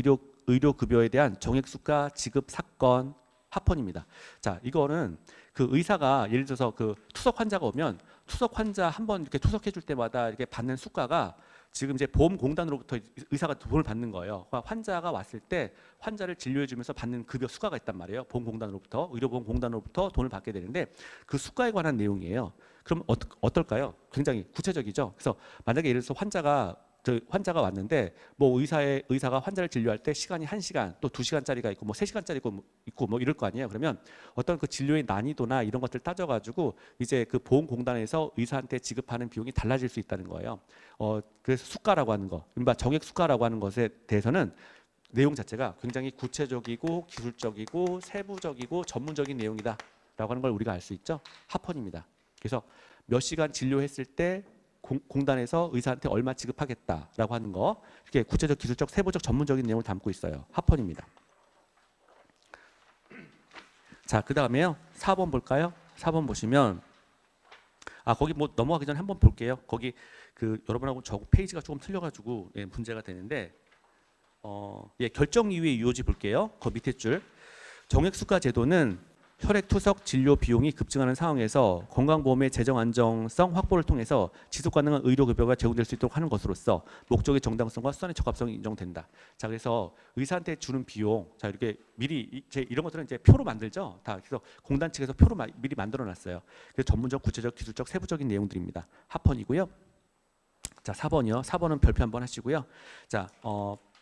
의료급여에 대한 정액수가 지급 사건 합헌입니다. 자, 이거는 그 의사가 예를 들어서 그 투석 환자가 오면 투석 환자 한번 이렇게 투석해 줄 때마다 이렇게 받는 수가가 지금 이제 보험공단으로부터 의사가 돈을 받는 거예요. 환자가 왔을 때 환자를 진료해 주면서 받는 급여 수가가 있단 말이에요. 보험공단으로부터 의료보험공단으로부터 돈을 받게 되는데 그 수가에 관한 내용이에요. 그럼 어떨까요? 굉장히 구체적이죠. 그래서 만약에 예를 들어서 환자가 왔는데 뭐 의사가 환자를 진료할 때 시간이 1시간 또 2시간짜리가 있고 뭐 3시간짜리가 있고 뭐 이럴 거 아니에요. 그러면 어떤 그 진료의 난이도나 이런 것들 따져 가지고 이제 그 보험공단에서 의사한테 지급하는 비용이 달라질 수 있다는 거예요. 그래서 수가라고 하는 거, 이른바 정액 수가라고 하는 것에 대해서는 내용 자체가 굉장히 구체적이고 기술적이고 세부적이고 전문적인 내용이다라고 하는 걸 우리가 알 수 있죠. 합헌입니다. 그래서 몇 시간 진료했을 때 공단에서 의사한테 얼마 지급하겠다라고 하는 거, 이렇게 구체적, 기술적, 세부적, 전문적인 내용을 담고 있어요. 합헌입니다. 자, 그 다음에요. 4번 볼까요? 4번 보시면 거기 뭐 넘어가기 전에 한번 볼게요. 거기 그 여러분하고 저 페이지가 조금 틀려가지고 문제가 되는데 결정 이후의 유효지 볼게요. 그 밑에 줄. 정액수가 제도는 혈액투석 진료 비용이 급증하는 상황에서 건강보험의 재정 안정성 확보를 통해서 지속 가능한 의료급여가 제공될 수 있도록 하는 것으로서 목적의 정당성과 수단의 적합성이 인정된다. 자, 그래서 의사한테 주는 비용, 자 이렇게 미리 이런 것들은 이제 표로 만들죠. 다 그래서 공단 측에서 표로 미리 만들어놨어요. 그래서 전문적, 구체적, 기술적, 세부적인 내용들입니다. 합헌이고요. 자, 4번이요. 4번은 별표 한번 하시고요. 자,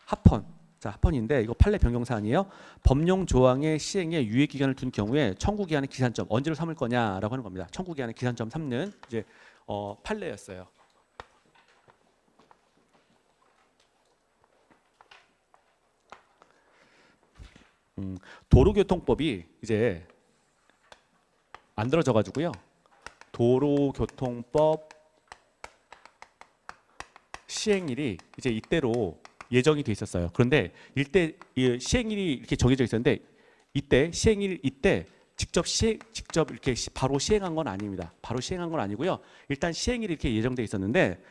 합헌. 자, 합헌인데 이거 판례 변경 사안이에요. 법령 조항의 시행에 유예 기간을 둔 경우에 청구 기한의 기산점 언제로 삼을 거냐라고 하는 겁니다. 청구 기한의 기산점 삼는 이제 판례였어요. 도로교통법이 이제 만들어져 가지고요. 도로교통법 시행일이 이제 이때로 예정이 돼 있었어요. 그런데 이때 시행일이 이렇게 정해져 있었는데 이때 시행일 이때 직접 이렇게 바로 시행한 건 아닙니다. 바로 시행한 건 아니고요. 일단 시행일이 이렇게 예정돼 있었는데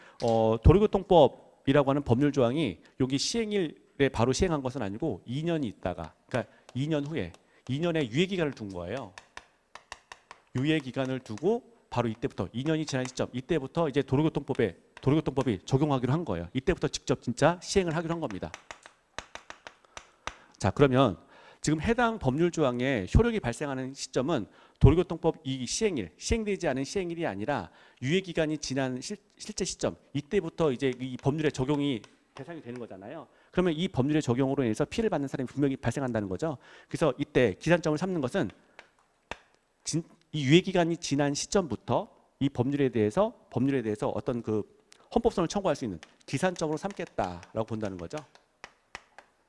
도로교통법이라고 하는 법률 조항이 여기 시행일에 바로 시행한 것은 아니고 2년이 있다가, 그러니까 2년 후에 2년의 유예 기간을 둔 거예요. 유예 기간을 두고 바로 이때부터 2년이 지난 시점 이때부터 이제 도로교통법이 적용하기로 한 거예요. 이때부터 직접 진짜 시행을 하기로 한 겁니다. 자, 그러면 지금 해당 법률 조항의 효력이 발생하는 시점은 도로교통법 이 시행되지 않은 시행일이 아니라 유예 기간이 지난 실제 시점 이때부터 이제 이 법률의 적용이 대상이 되는 거잖아요. 그러면 이 법률의 적용으로 인해서 피해를 받는 사람이 분명히 발생한다는 거죠. 그래서 이때 기산점을 삼는 것은 이 유예 기간이 지난 시점부터 이 법률에 대해서 어떤 그 헌법소원을 청구할 수 있는 기산점으로 삼겠다라고 본다는 거죠.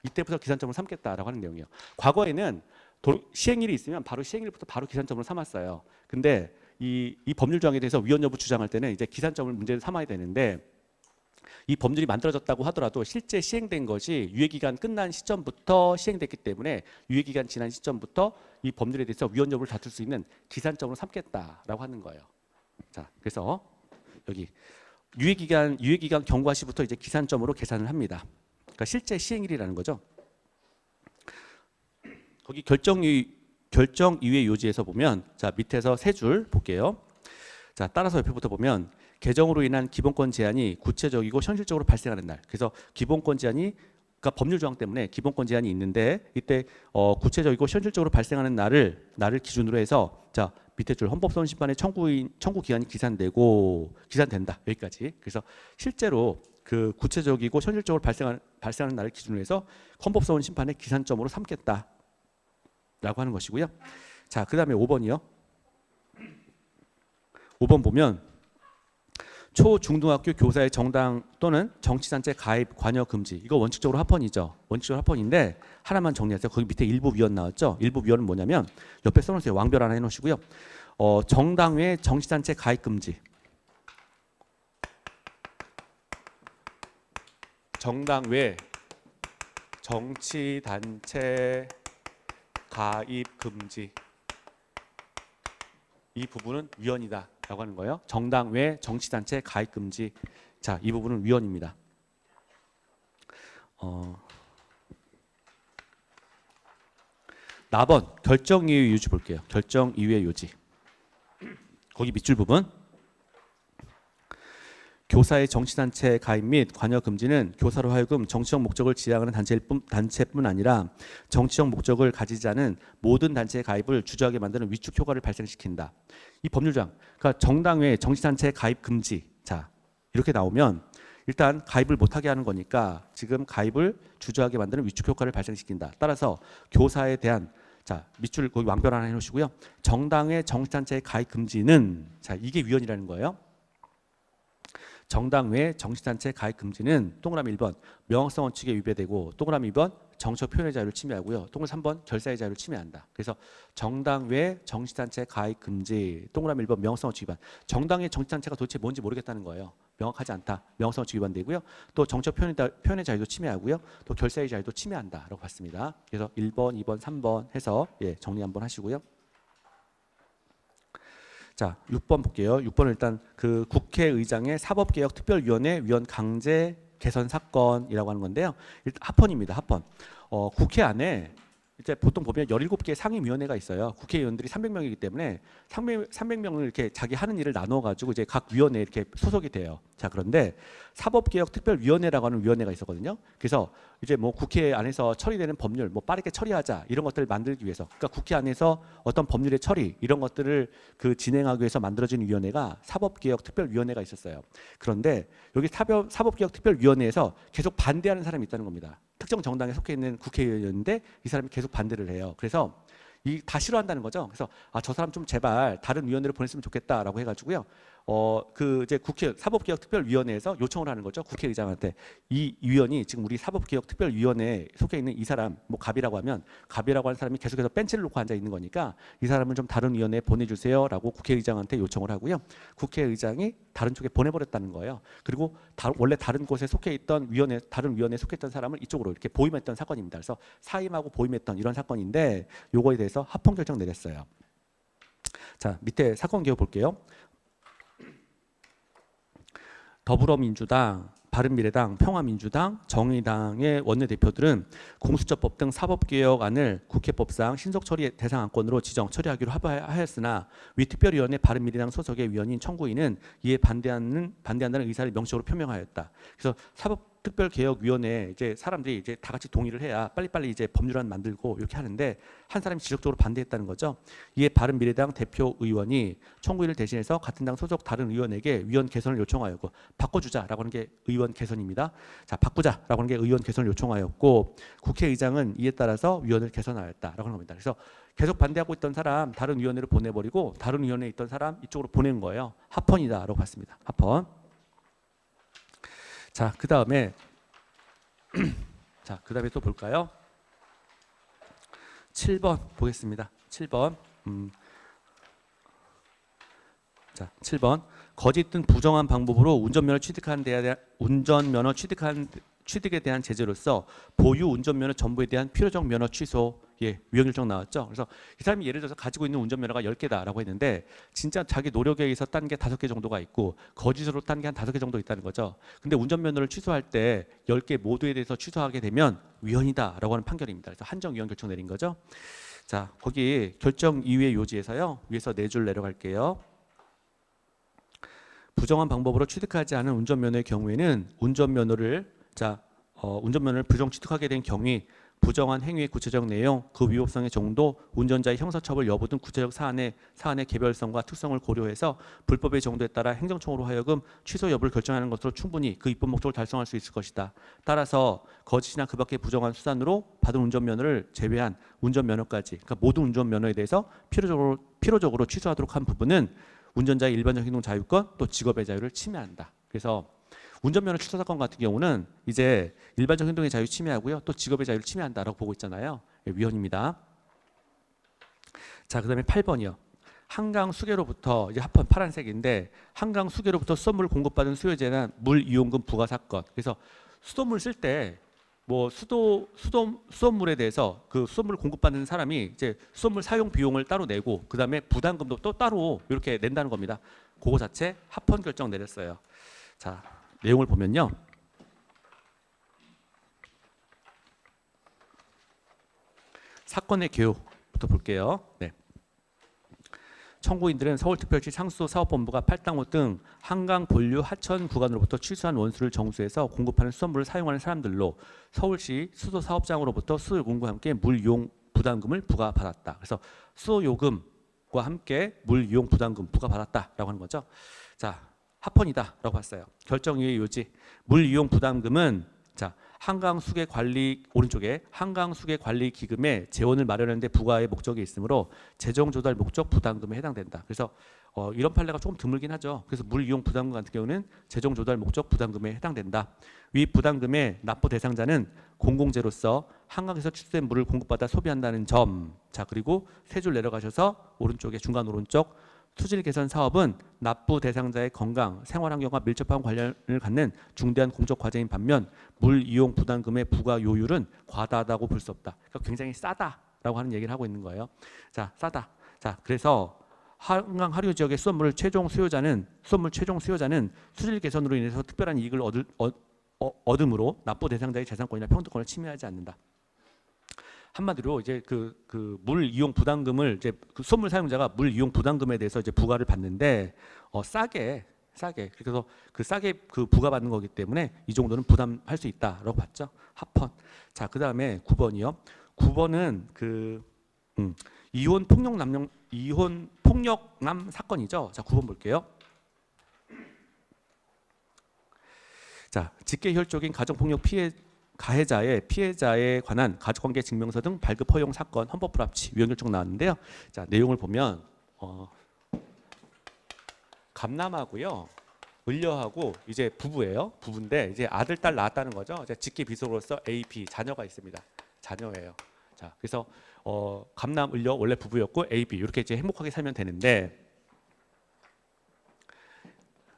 이때부터 기산점으로 삼겠다라고 하는 내용이에요. 과거에는 시행일이 있으면 바로 시행일부터 바로 기산점으로 삼았어요. 근데 이 법률 조항에 대해서 위헌 여부 주장할 때는 이제 기산점을 문제로 삼아야 되는데 이 법률이 만들어졌다고 하더라도 실제 시행된 것이 유예기간 끝난 시점부터 시행됐기 때문에 유예기간 지난 시점부터 이 법률에 대해서 위헌 여부를 다툴 수 있는 기산점으로 삼겠다라고 하는 거예요. 자, 그래서 여기 유예기간 경과 시부터 이제 기산점으로 계산을 합니다. 그러니까 실제 시행일이라는 거죠. 거기 결정 이외 요지에서 보면 자 밑에서 세 줄 볼게요. 자 따라서 옆에부터 보면 개정으로 인한 기본권 제한이 구체적이고 현실적으로 발생하는 날. 그래서 기본권 제한이 그러니까 법률 조항 때문에 기본권 제한이 있는데 이때 구체적이고 현실적으로 발생하는 날을 기준으로 해서 자 밑에 줄 헌법소원 심판의 청구 기한이 기산된다 여기까지. 그래서 실제로 그 구체적이고 현실적으로 발생하는 날을 기준으로 해서 헌법소원 심판의 기산점으로 삼겠다라고 하는 것이고요. 자 그다음에 5번이요. 5번 보면 초중등학교 교사의 정당 또는 정치단체 가입 관여 금지. 이거 원칙적으로 합헌이죠. 원칙적으로 합헌인데 하나만 정리하세요. 거기 밑에 일부 위헌 나왔죠. 일부 위헌은 뭐냐면 옆에 써놓으세요. 왕별 하나 해놓으시고요. 정당 외 정치단체 가입 금지. 정당 외 정치단체 가입 금지. 이 부분은 위헌이다. 라고 하는 거예요. 정당 외 정치단체 가입 금지. 자, 이 부분은 위헌입니다. 나번 결정 이외 요지 볼게요. 결정 이외 요지. 거기 밑줄 부분. 교사의 정치단체 가입 및 관여 금지는 교사로 하여금 정치적 목적을 지향하는 단체뿐 아니라 정치적 목적을 가지지 않은 모든 단체의 가입을 주저하게 만드는 위축 효과를 발생시킨다. 이 법률조항, 그러니까 정당 외 정치단체 가입 금지. 자, 이렇게 나오면 일단 가입을 못하게 하는 거니까 지금 가입을 주저하게 만드는 위축 효과를 발생시킨다. 따라서 교사에 대한 자 밑줄 거기 왕별 하나 해놓으시고요. 정당의 정치단체 가입 금지는 자 이게 위헌이라는 거예요. 정당 외 정치단체 가입 금지는 동그라미 1번 명확성 원칙에 위배되고 동그라미 2번 정치적 표현의 자유를 침해하고요. 동그라미 3번 결사의 자유를 침해한다. 그래서 정당 외 정치단체 가입 금지 동그라미 1번 명확성 원칙 위반. 정당의 정치단체가 도대체 뭔지 모르겠다는 거예요. 명확하지 않다. 명확성 원칙 위반되고요. 또 정치적 표현의 자유도 침해하고요. 또 결사의 자유도 침해한다라고 봤습니다. 그래서 1번, 2번, 3번 해서 정리 한번 하시고요. 자, 6번 볼게요. 6번은 일단 그 국회의장의 사법개혁특별위원회 위원 강제 개선 사건이라고 하는 건데요. 일단 합헌입니다. 합헌. 국회 안에 이제 보통 보면 17개 상임위원회가 있어요. 국회의원들이 300명이기 때문에 300명을 이렇게 자기 하는 일을 나눠 가지고 이제 각 위원회에 이렇게 소속이 돼요. 자, 그런데 사법개혁특별위원회라고 하는 위원회가 있었거든요. 그래서 이제 뭐 국회 안에서 처리되는 법률 뭐 빠르게 처리하자 이런 것들을 만들기 위해서 그러니까 국회 안에서 어떤 법률의 처리 이런 것들을 그 진행하기 위해서 만들어진 위원회가 사법개혁특별위원회가 있었어요. 그런데 여기 사법개혁특별위원회에서 계속 반대하는 사람이 있다는 겁니다. 특정 정당에 속해 있는 국회의원인데 이 사람이 계속 반대를 해요. 그래서 다 싫어한다는 거죠. 그래서 저 사람 좀 제발 다른 위원회로 보냈으면 좋겠다라고 해가지고요. 그 이제 국회 사법개혁특별위원회에서 요청을 하는 거죠. 국회의장한테 이 위원이 지금 우리 사법개혁특별위원회에 속해 있는 이 사람 뭐 갑이라고 하면 갑이라고 하는 사람이 계속해서 벤치를 놓고 앉아 있는 거니까 이 사람을 좀 다른 위원회에 보내주세요라고 국회의장한테 요청을 하고요. 국회의장이 다른 쪽에 보내버렸다는 거예요. 그리고 원래 다른 곳에 속해 있던 다른 위원회에 속해 있던 사람을 이쪽으로 이렇게 보임했던 사건입니다. 그래서 사임하고 보임했던 이런 사건인데 요거에 대해서 합헌 결정 내렸어요. 자, 밑에 사건 개요 볼게요. 더불어민주당, 바른미래당, 평화민주당, 정의당의 원내대표들은 공수처법 등 사법개혁안을 국회법상 신속 처리 대상 안건으로 지정 처리하기로 합의하였으나 위 특별위원회 바른미래당 소속의 위원인 청구인은 이에 반대한다는 의사를 명시적으로 표명하였다. 그래서 사법특별개혁위원회 이제 사람들이 이제 다 같이 동의를 해야 빨리빨리 이제 법률안 만들고 이렇게 하는데 한 사람이 지속적으로 반대했다는 거죠. 이에 바른미래당 대표 의원이 청구인을 대신해서 같은 당 소속 다른 의원에게 위원 개선을 요청하였고 바꿔주자라고 하는 게 의원 개선입니다. 자, 바꾸자라고 하는 게 의원 개선을 요청하였고 국회의장은 이에 따라서 위원을 개선하였다라고 하는 겁니다. 그래서 계속 반대하고 있던 사람 다른 위원회로 보내버리고 다른 위원회에 있던 사람 이쪽으로 보낸 거예요. 합헌이다라고 봤습니다. 합헌. 자, 그다음에 자, 그다음에 또 볼까요? 7번 보겠습니다. 7번. 자, 7번. 거짓 등 부정한 방법으로 운전면허 취득에 대한 제재로서 보유 운전면허 전부에 대한 필요적 면허 취소, 예, 유형 결정 나왔죠. 그래서 이 사람이 예를 들어서 가지고 있는 운전면허가 10개다라고 했는데 진짜 자기 노력에 의해서 딴 게 5개 정도가 있고 거짓으로 딴 게 한 5개 정도 있다는 거죠. 근데 운전면허를 취소할 때 10개 모두에 대해서 취소하게 되면 위헌이다라고 하는 판결입니다. 그래서 한정 위헌 결정 내린 거죠. 자, 거기 결정 이유의 요지에서요. 위에서 4줄 내려갈게요. 부정한 방법으로 취득하지 않은 운전면허의 경우에는 운전면허를 부정 취득하게 된 경위, 부정한 행위의 구체적 내용, 그 위법성의 정도, 운전자의 형사처벌 여부 등 구체적 사안의 개별성과 특성을 고려해서 불법의 정도에 따라 행정청으로 하여금 취소 여부를 결정하는 것으로 충분히 그 입법 목적을 달성할 수 있을 것이다. 따라서 거짓이나 그 밖의 부정한 수단으로 받은 운전면허를 제외한 운전면허까지, 그러니까 모든 운전면허에 대해서 필요적으로 취소하도록 한 부분은 운전자의 일반적 행동 자유권 또 직업의 자유를 침해한다. 그래서 운전면허 취소 사건 같은 경우는 이제 일반적 행동의 자유 침해하고요, 또 직업의 자유를 침해한다라고 보고 있잖아요. 예, 위헌입니다. 자, 그다음에 8번이요. 한강 수계로부터 이제 합헌 파란색인데 한강 수계로부터 수돗물을 공급받은 수요자는 물 이용금 부과 사건. 그래서 수돗물 쓸 때 뭐 수돗물에 대해서 그 수돗물 공급받는 사람이 이제 수돗물 사용 비용을 따로 내고 그다음에 부담금도 또 따로 이렇게 낸다는 겁니다. 그거 자체 합헌 결정 내렸어요. 자, 내용을 보면요. 사건의 개요부터 볼게요. 네. 청구인들은 서울특별시 상수도 사업본부가 팔당호 등 한강 본류 하천 구간으로부터 취수한 원수를 정수해서 공급하는 수돗물을 사용하는 사람들로 서울시 수도 사업장으로부터 수도 요금과 함께 물 이용 부담금을 부과받았다. 그래서 수도 요금과 함께 물 이용 부담금 부과받았다라고 하는 거죠. 자, 합헌이다라고 봤어요. 결정위의 요지. 물 이용 부담금은 자, 한강 수계 관리 오른쪽에 한강 수계 관리 기금에 재원을 마련하는 데 부과의 목적이 있으므로 재정 조달 목적 부담금에 해당된다. 그래서 이런 판례가 조금 드물긴 하죠. 그래서 물 이용 부담금 같은 경우는 재정 조달 목적 부담금에 해당된다. 위 부담금의 납부 대상자는 공공재로서 한강에서 취수된 물을 공급받아 소비한다는 점. 자, 그리고 세 줄 내려가셔서 오른쪽에 중간 오른쪽 수질 개선 사업은 납부 대상자의 건강, 생활 환경과 밀접한 관련을 갖는 중대한 공적 과제인 반면 물 이용 부담금의 부과 요율은 과다하다고 볼 수 없다. 그러니까 굉장히 싸다라고 하는 얘기를 하고 있는 거예요. 자, 싸다. 자, 그래서 한강 하류 지역의 수돗물 최종 수요자는 수질 개선으로 인해서 특별한 이익을 얻음으로 납부 대상자의 재산권이나 평등권을 침해하지 않는다. 한마디로 이제 그 물 이용 부담금을 이제 그 수돗물 사용자가 물 이용 부담금에 대해서 이제 부과를 받는데 싸게 그래서 그 싸게 그 부과받는 거기 때문에 이 정도는 부담할 수 있다라고 봤죠. 합헌. 자, 그다음에 9번이요. 9번은 이혼 폭력남 사건이죠. 자, 9번 볼게요. 자, 직계혈족인 가정폭력 피해자에 관한 가족관계 증명서 등 발급 허용 사건 헌법 불합치 위헌 결정 나왔는데요. 자, 내용을 보면 감남하고요, 을려하고 이제 부부예요. 부부인데 이제 아들 딸 낳았다는 거죠. 이제 직계 비속으로서 A, B 자녀가 있습니다. 자녀예요. 자, 그래서 감남 을려 원래 부부였고 A, B 이렇게 이제 행복하게 살면 되는데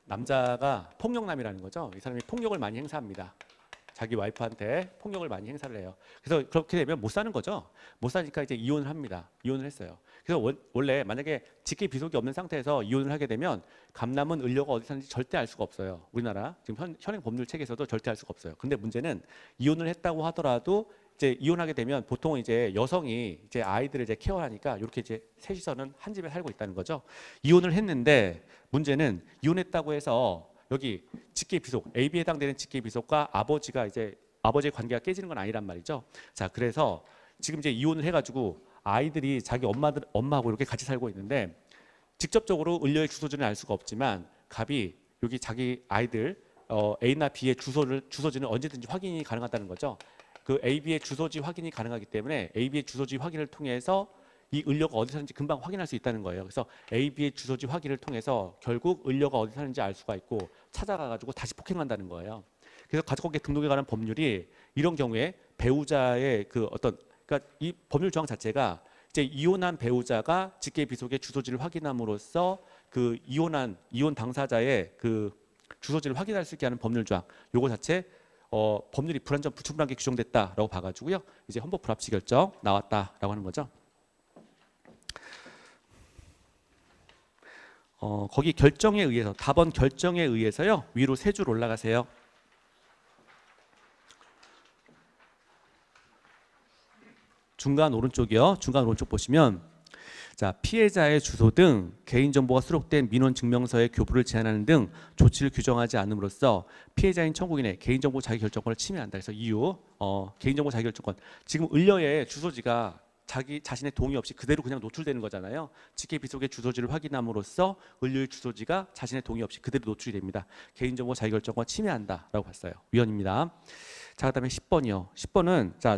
남자가 폭력남이라는 거죠. 이 사람이 폭력을 많이 행사합니다. 자기 와이프한테 폭력을 많이 행사를 해요. 그래서 그렇게 되면 못 사는 거죠. 못 사니까 이제 이혼을 합니다. 이혼을 했어요. 그래서 원래 만약에 직계 비속이 없는 상태에서 이혼을 하게 되면 감남은 을려가 어디 사는지 절대 알 수가 없어요. 우리나라 지금 현행 법률 체계에서도 절대 알 수가 없어요. 근데 문제는 이혼을 했다고 하더라도 이제 이혼하게 되면 보통 이제 여성이 이제 아이들을 이제 케어하니까 이렇게 이제 셋이서는 한 집에 살고 있다는 거죠. 이혼을 했는데 문제는 이혼했다고 해서 여기 직계 비속 AB에 해당되는 직계 비속과 아버지의 관계가 깨지는 건 아니란 말이죠. 자, 그래서 지금 이제 이혼을 해가지고 아이들이 자기 엄마하고 이렇게 같이 살고 있는데 직접적으로 을려의 주소지는 알 수가 없지만 갑이 여기 자기 아이들 A나 B의 주소지는 언제든지 확인이 가능하다는 거죠. 그 AB의 주소지 확인이 가능하기 때문에 AB의 주소지 확인을 통해서 이 을려가 어디 사는지 금방 확인할 수 있다는 거예요. 그래서 AB의 주소지 확인을 통해서 결국 을려가 어디 사는지 알 수가 있고 찾아가가지고 다시 폭행한다는 거예요. 그래서 가족관계 등록에 관한 법률이 이런 경우에 배우자의 그 어떤 그러니까 이 법률 조항 자체가 이제 이혼한 배우자가 직계 비속의 주소지를 확인함으로써 그 이혼 당사자의 그 주소지를 확인할 수 있게 하는 법률 조항 요거 자체 법률이 불완전 불충분하게 규정됐다라고 봐가지고요. 이제 헌법 불합치 결정 나왔다라고 하는 거죠. 거기 결정에 의해서 답원 결정에 의해서요. 위로 세 줄 올라가세요. 중간 오른쪽이요. 중간 오른쪽 보시면 자, 피해자의 주소 등 개인정보가 수록된 민원증명서의 교부를 제한하는 등 조치를 규정하지 않음으로써 피해자인 청구인의 개인정보 자기결정권을 침해한다. 그래서 이유 개인정보 자기결정권 지금 을려의 주소지가 자신의 동의 없이 그대로 그냥 노출되는 거잖아요. 직계 비속의 주소지를 확인함으로써 을려의 주소지가 자신의 동의 없이 그대로 노출이 됩니다. 개인정보 자기결정권 침해한다라고 봤어요. 위헌입니다. 자, 그다음에 10번이요. 10번은 자,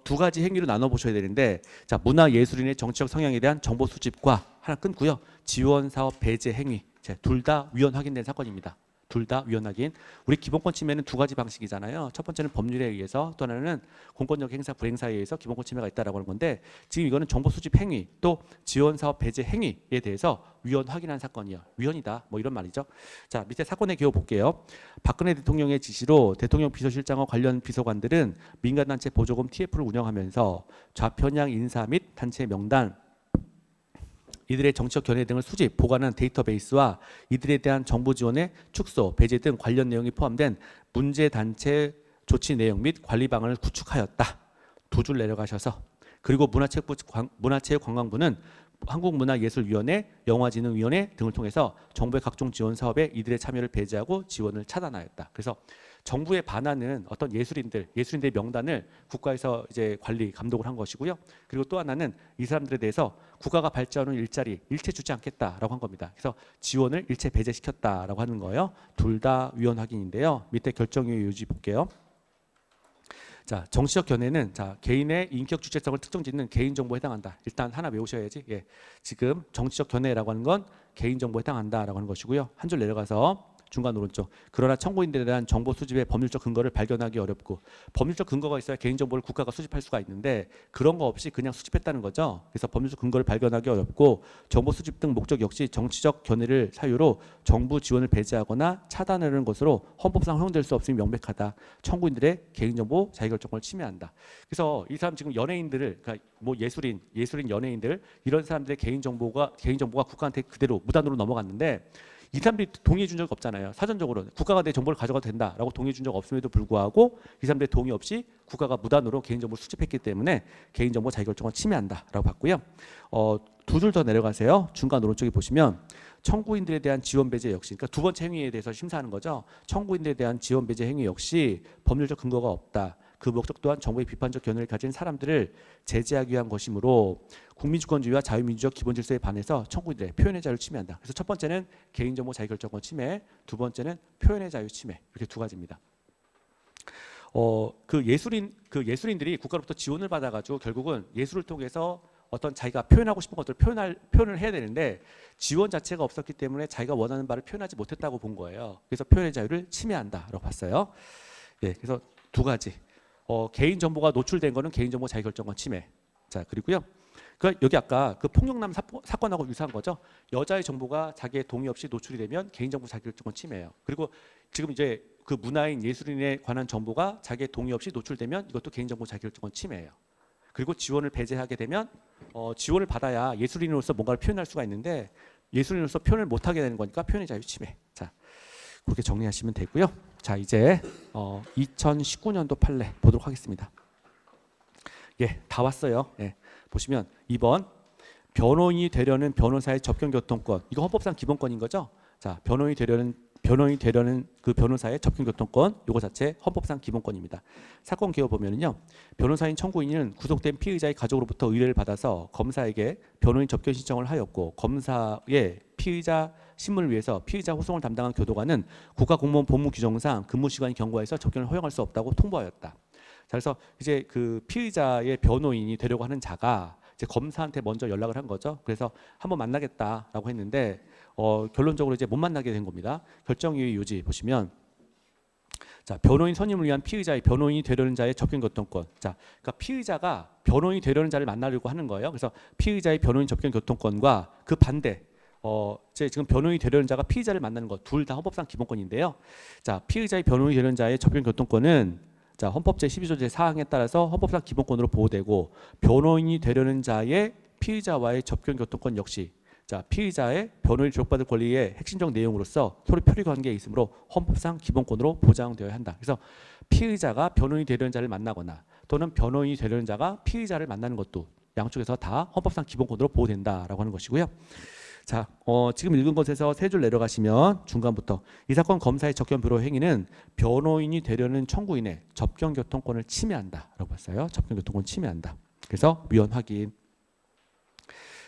두 가지 행위로 나눠 보셔야 되는데 자, 문화예술인의 정치적 성향에 대한 정보 수집과 하나 끊고요. 지원 사업 배제 행위. 둘 다 위헌 확인된 사건입니다. 둘 다 위헌 확인. 우리 기본권 침해는 두 가지 방식이잖아요. 첫 번째는 법률에 의해서 또 하나는 공권력 행사 불행사에 의해서 기본권 침해가 있다라고 하는 건데 지금 이거는 정보 수집 행위 또 지원 사업 배제 행위에 대해서 위헌 확인한 사건이요. 위헌이다. 뭐 이런 말이죠. 자, 밑에 사건의 개요 볼게요. 박근혜 대통령의 지시로 대통령 비서실장과 관련 비서관들은 민간단체 보조금 TF를 운영하면서 좌편향 인사 및 단체 명단 이들의 정치적 견해 등을 수집, 보관하는 데이터베이스와 이들에 대한 정보 지원의 축소, 배제 등 관련 내용이 포함된 문제 단체 조치 내용 및 관리 방안을 구축하였다. 두 줄 내려가셔서 그리고 문화체육관광부는 한국문화예술위원회, 영화진흥위원회 등을 통해서 정부의 각종 지원 사업에 이들의 참여를 배제하고 지원을 차단하였다. 그래서 정부의 반환은 어떤 예술인들의 명단을 국가에서 이제 관리 감독을 한 것이고요. 그리고 또 하나는 이 사람들에 대해서 국가가 발주하는 일자리 일체 주지 않겠다라고 한 겁니다. 그래서 지원을 일체 배제시켰다라고 하는 거예요. 둘 다 위헌 확인인데요. 밑에 결정이유 요지 볼게요. 자, 정치적 견해는 자, 개인의 인격 주체성을 특정짓는 개인정보에 해당한다. 일단 하나 외우셔야지. 예. 지금 정치적 견해라고 하는 건 개인정보에 해당한다라고 하는 것이고요. 한 줄 내려가서 중간 오른쪽. 그러나 청구인들에 대한 정보 수집의 법률적 근거를 발견하기 어렵고 법률적 근거가 있어야 개인정보를 국가가 수집할 수가 있는데 그런 거 없이 그냥 수집했다는 거죠. 그래서 법률적 근거를 발견하기 어렵고 정보 수집 등 목적 역시 정치적 견해를 사유로 정부 지원을 배제하거나 차단하는 것으로 헌법상 허용될 수 없음이 명백하다. 청구인들의 개인정보 자기결정권을 침해한다. 그래서 이 사람 지금 연예인들을 그러니까 뭐 예술인 연예인들 이런 사람들의 개인정보가 국가한테 그대로 무단으로 넘어갔는데 이 사람들이 동의해 준 적이 없잖아요. 사전적으로 국가가 내 정보를 가져가도 된다라고 동의해 준 적 없음에도 불구하고 이 사람들의 동의 없이 국가가 무단으로 개인정보를 수집했기 때문에 개인정보 자기결정권 침해한다라고 봤고요. 두 줄 더 내려가세요. 중간 오른쪽에 보시면 청구인들에 대한 지원 배제 역시 그러니까 두 번째 행위에 대해서 심사하는 거죠. 청구인들에 대한 지원 배제 행위 역시 법률적 근거가 없다. 그 목적 또한 정부의 비판적 견해를 가진 사람들을 제재하기 위한 것이므로 국민주권주의와 자유민주적 기본질서에 반해서 청구인들의 표현의 자유를 침해한다. 그래서 첫 번째는 개인정보 자기결정권 침해, 두 번째는 표현의 자유 침해 이렇게 두 가지입니다. 그 예술인들이 국가로부터 지원을 받아가지고 결국은 예술을 통해서 어떤 자기가 표현하고 싶은 것들을 표현을 해야 되는데 지원 자체가 없었기 때문에 자기가 원하는 바를 표현하지 못했다고 본 거예요. 그래서 표현의 자유를 침해한다라고 봤어요. 예, 그래서 두 가지. 개인 정보가 노출된 거는 개인정보 자기결정권 침해. 자, 그리고요. 여기 아까 그 폭력남 사건하고 유사한 거죠. 여자의 정보가 자기의 동의 없이 노출이 되면 개인정보 자기결정권 침해예요. 그리고 지금 이제 그 문화인 예술인에 관한 정보가 자기의 동의 없이 노출되면 이것도 개인정보 자기결정권 침해예요. 그리고 지원을 배제하게 되면 지원을 받아야 예술인으로서 뭔가를 표현할 수가 있는데 예술인으로서 표현을 못하게 되는 거니까 표현의 자유 침해. 자, 그렇게 정리하시면 되고요. 자, 이제 2019년도 판례 보도록 하겠습니다. 예, 다 왔어요. 예, 보시면 2번 변호인이 되려는 변호사의 접견교통권. 이거 헌법상 기본권인 거죠. 자, 변호인이 되려는 그 변호사의 접견교통권. 이거 자체 헌법상 기본권입니다. 사건 개요 보면은요. 변호사인 청구인은 구속된 피의자의 가족으로부터 의뢰를 받아서 검사에게 변호인 접견 신청을 하였고 검사의 피의자 신문을 위해서 피의자 호송을 담당한 교도관은 국가공무원 법무 규정상 근무 시간이 경과해서 접견을 허용할 수 없다고 통보하였다. 자, 그래서 이제 그 피의자의 변호인이 되려고 하는 자가 이제 검사한테 먼저 연락을 한 거죠. 그래서 한번 만나겠다라고 했는데 결론적으로 이제 못 만나게 된 겁니다. 결정이유 요지 보시면 자, 변호인 선임을 위한 피의자의 변호인이 되려는 자의 접견 교통권. 자, 그러니까 피의자가 변호인이 되려는 자를 만나려고 하는 거예요. 그래서 피의자의 변호인 접견 교통권과 그 반대. 지금 변호인이 되려는 자가 피의자를 만나는 것 둘 다 헌법상 기본권인데요. 자, 피의자의 변호인이 되려는 자의 접견 교통권은 자, 헌법 제12조 제4항에 따라서 헌법상 기본권으로 보호되고 변호인이 되려는 자의 피의자와의 접견 교통권 역시 자, 피의자의 변호인을 조력받을 권리의 핵심적 내용으로서 서로 표리 관계에 있으므로 헌법상 기본권으로 보장되어야 한다. 그래서 피의자가 변호인이 되려는 자를 만나거나 또는 변호인이 되려는 자가 피의자를 만나는 것도 양쪽에서 다 헌법상 기본권으로 보호된다라고 하는 것이고요. 자, 지금 읽은 것에서 세 줄 내려가시면 중간부터 이 사건 검사의 접견 불허 행위는 변호인이 되려는 청구인의 접견 교통권을 침해한다라고 봤어요. 접견 교통권 침해한다. 그래서 위헌 확인.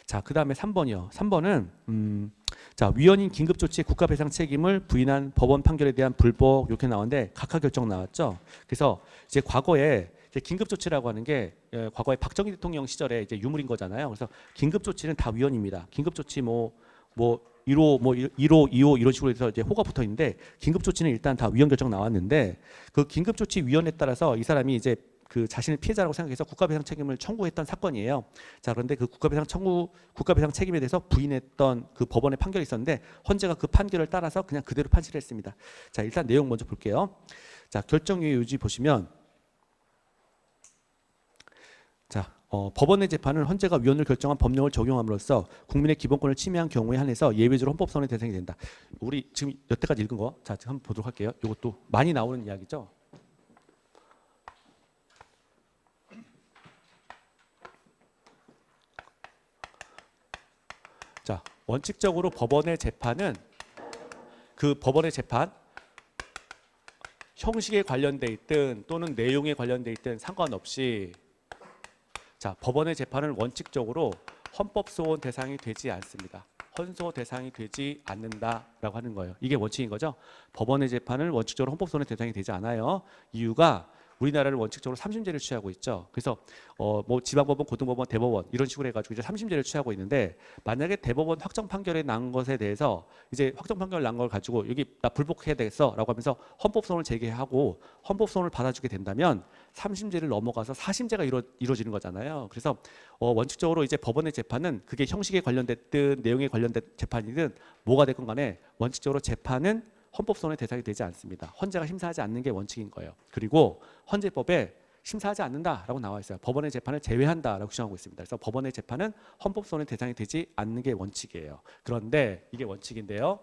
자, 그 다음에 3번이요. 3번은 자, 위헌인 긴급조치의 국가배상 책임을 부인한 법원 판결에 대한 불복 이렇게 나오는데 각하 결정 나왔죠. 그래서 이제 과거에 이제 긴급조치라고 하는 게 과거에 박정희 대통령 시절에 이제 유물인 거잖아요. 그래서 긴급조치는 다 위헌입니다. 긴급조치 뭐 1호, 1호, 2호 이런 식으로 해서 이제 호가 붙어 있는데 긴급조치는 일단 다 위헌 결정 나왔는데 그 긴급조치 위헌에 따라서 이 사람이 이제 그 자신을 피해자라고 생각해서 국가배상 책임을 청구했던 사건이에요. 자, 그런데 그 국가배상 책임에 대해서 부인했던 그 법원의 판결이 있었는데 헌재가 그 판결을 따라서 그냥 그대로 판시를 했습니다. 자, 일단 내용 먼저 볼게요. 자, 결정유예 유지 보시면 자, 법원의 재판은 헌재가 위헌을 결정한 법령을 적용함으로써 국민의 기본권을 침해한 경우에 한해서 예외적으로 헌법소원의 대상이 된다. 우리 지금 여태까지 읽은 거, 자, 지금 한번 보도록 할게요. 이것도 많이 나오는 이야기죠. 자, 원칙적으로 법원의 재판은 그 법원의 재판 형식에 관련돼 있든 또는 내용에 관련돼 있든 상관없이 자, 법원의 재판은 원칙적으로 헌법소원 대상이 되지 않습니다. 헌소 대상이 되지 않는다라고 하는 거예요. 이게 원칙인 거죠. 법원의 재판은 원칙적으로 헌법소원의 대상이 되지 않아요. 이유가 우리나라를 원칙적으로 삼심제를 취하고 있죠. 그래서 뭐 지방법원, 고등법원, 대법원 이런 식으로 해가지고 이제 삼심제를 취하고 있는데 만약에 대법원 확정 판결에 난 것에 대해서 이제 확정 판결 난 걸 가지고 여기 나 불복해야 되겠어라고 하면서 헌법소원을 제기하고 헌법소원을 받아주게 된다면 삼심제를 넘어가서 사심제가 이루어지는 거잖아요. 그래서 원칙적으로 이제 법원의 재판은 그게 형식에 관련됐든 내용에 관련된 재판이든 뭐가 됐건 간에 원칙적으로 재판은 헌법소원의 대상이 되지 않습니다. 헌재가 심사하지 않는 게 원칙인 거예요. 그리고 헌재법에 심사하지 않는다라고 나와 있어요. 법원의 재판을 제외한다라고 규정하고 있습니다. 그래서 법원의 재판은 헌법소원의 대상이 되지 않는 게 원칙이에요. 그런데 이게 원칙인데요.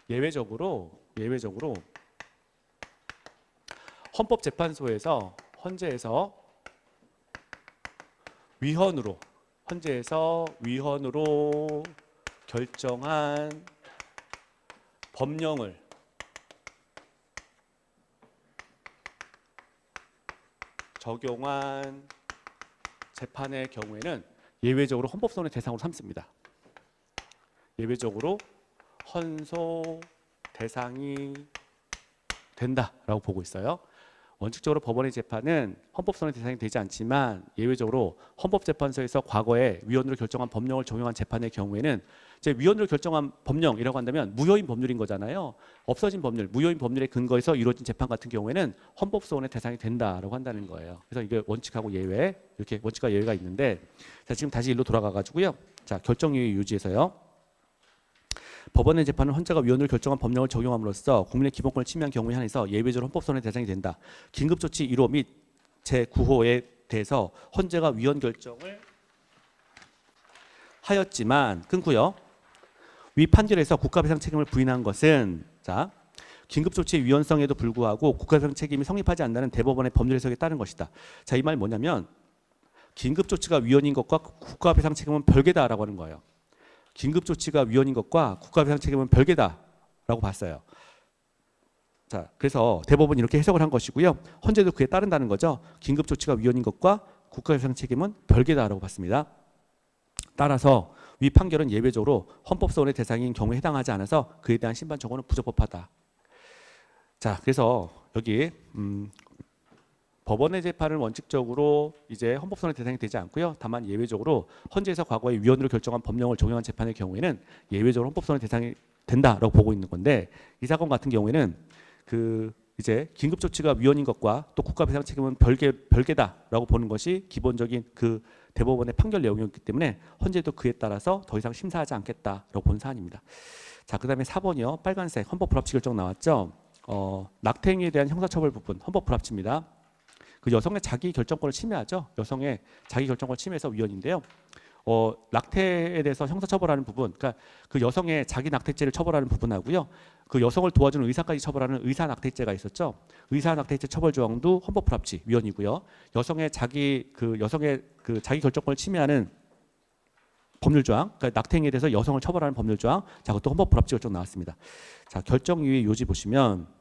예외적으로 헌법재판소에서 헌재에서 위헌으로 결정한 법령을 적용한 재판의 경우에는 예외적으로 헌법소원의 대상으로 삼습니다. 예외적으로 헌소 대상이 된다라고 보고 있어요. 원칙적으로 법원의 재판은 헌법소원의 대상이 되지 않지만 예외적으로 헌법재판소에서 과거에 위헌으로 결정한 법령을 적용한 재판의 경우에는 이제 위헌으로 결정한 법령이라고 한다면 무효인 법률인 거잖아요. 없어진 법률, 무효인 법률에 근거해서 이루어진 재판 같은 경우에는 헌법소원의 대상이 된다라고 한다는 거예요. 그래서 이게 원칙하고 예외 이렇게 원칙과 예외가 있는데 자, 지금 다시 일로 돌아가 가지고요. 자, 결정유예 유지에서요. 법원의 재판은 헌재가 위헌으로 결정한 법령을 적용함으로써 국민의 기본권을 침해한 경우에 한해서 예외적으로 헌법소원의 대상이 된다. 긴급조치 1호 및 제9호에 대해서 헌재가 위헌 결정을 하였지만 끊고요. 위 판결에서 국가배상 책임을 부인한 것은 자, 긴급조치의 위헌성에도 불구하고 국가배상 책임이 성립하지 않는다는 대법원의 법률 해석에 따른 것이다. 자, 이 말이 뭐냐면 긴급조치가 위헌인 것과 국가배상 책임은 별개다라고 하는 거예요. 긴급조치가 위헌인 것과 국가배상 책임은 별개다라고 봤어요. 자, 그래서 대법원이 이렇게 해석을 한 것이고요. 헌재도 그에 따른다는 거죠. 긴급조치가 위헌인 것과 국가배상 책임은 별개다라고 봤습니다. 따라서 위 판결은 예외적으로 헌법소원의 대상인 경우에 해당하지 않아서 그에 대한 심판 청구는 부적법하다. 자, 그래서 여기 법원의 재판은 원칙적으로 이제 헌법소원의 대상이 되지 않고요. 다만 예외적으로 헌재에서 과거에 위헌으로 결정한 법령을 적용한 재판의 경우에는 예외적으로 헌법소원의 대상이 된다라고 보고 있는 건데 이 사건 같은 경우에는 그 이제 긴급조치가 위헌인 것과 또 국가배상 책임은 별개다라고 보는 것이 기본적인 그 대법원의 판결 내용이었기 때문에 헌재도 그에 따라서 더 이상 심사하지 않겠다라고 본 사안입니다. 자, 그다음에 4번이요. 빨간색 헌법 불합치 결정 나왔죠. 낙태행위에 대한 형사처벌 부분 헌법 불합치입니다. 그 여성의 자기 결정권을 침해하죠. 여성의 자기 결정권을 침해해서 위헌인데요. 낙태에 대해서 형사처벌하는 부분, 그러니까 그 여성의 자기 낙태죄를 처벌하는 부분하고요. 그 여성을 도와주는 의사까지 처벌하는 의사 낙태죄가 있었죠. 의사 낙태죄 처벌 조항도 헌법 불합치 위헌이고요. 여성의 자기 결정권을 침해하는 법률 조항, 그러니까 낙태행위에 대해서 여성을 처벌하는 법률 조항, 자, 그것도 헌법 불합치 결정 나왔습니다. 자, 결정 이유의 요지 보시면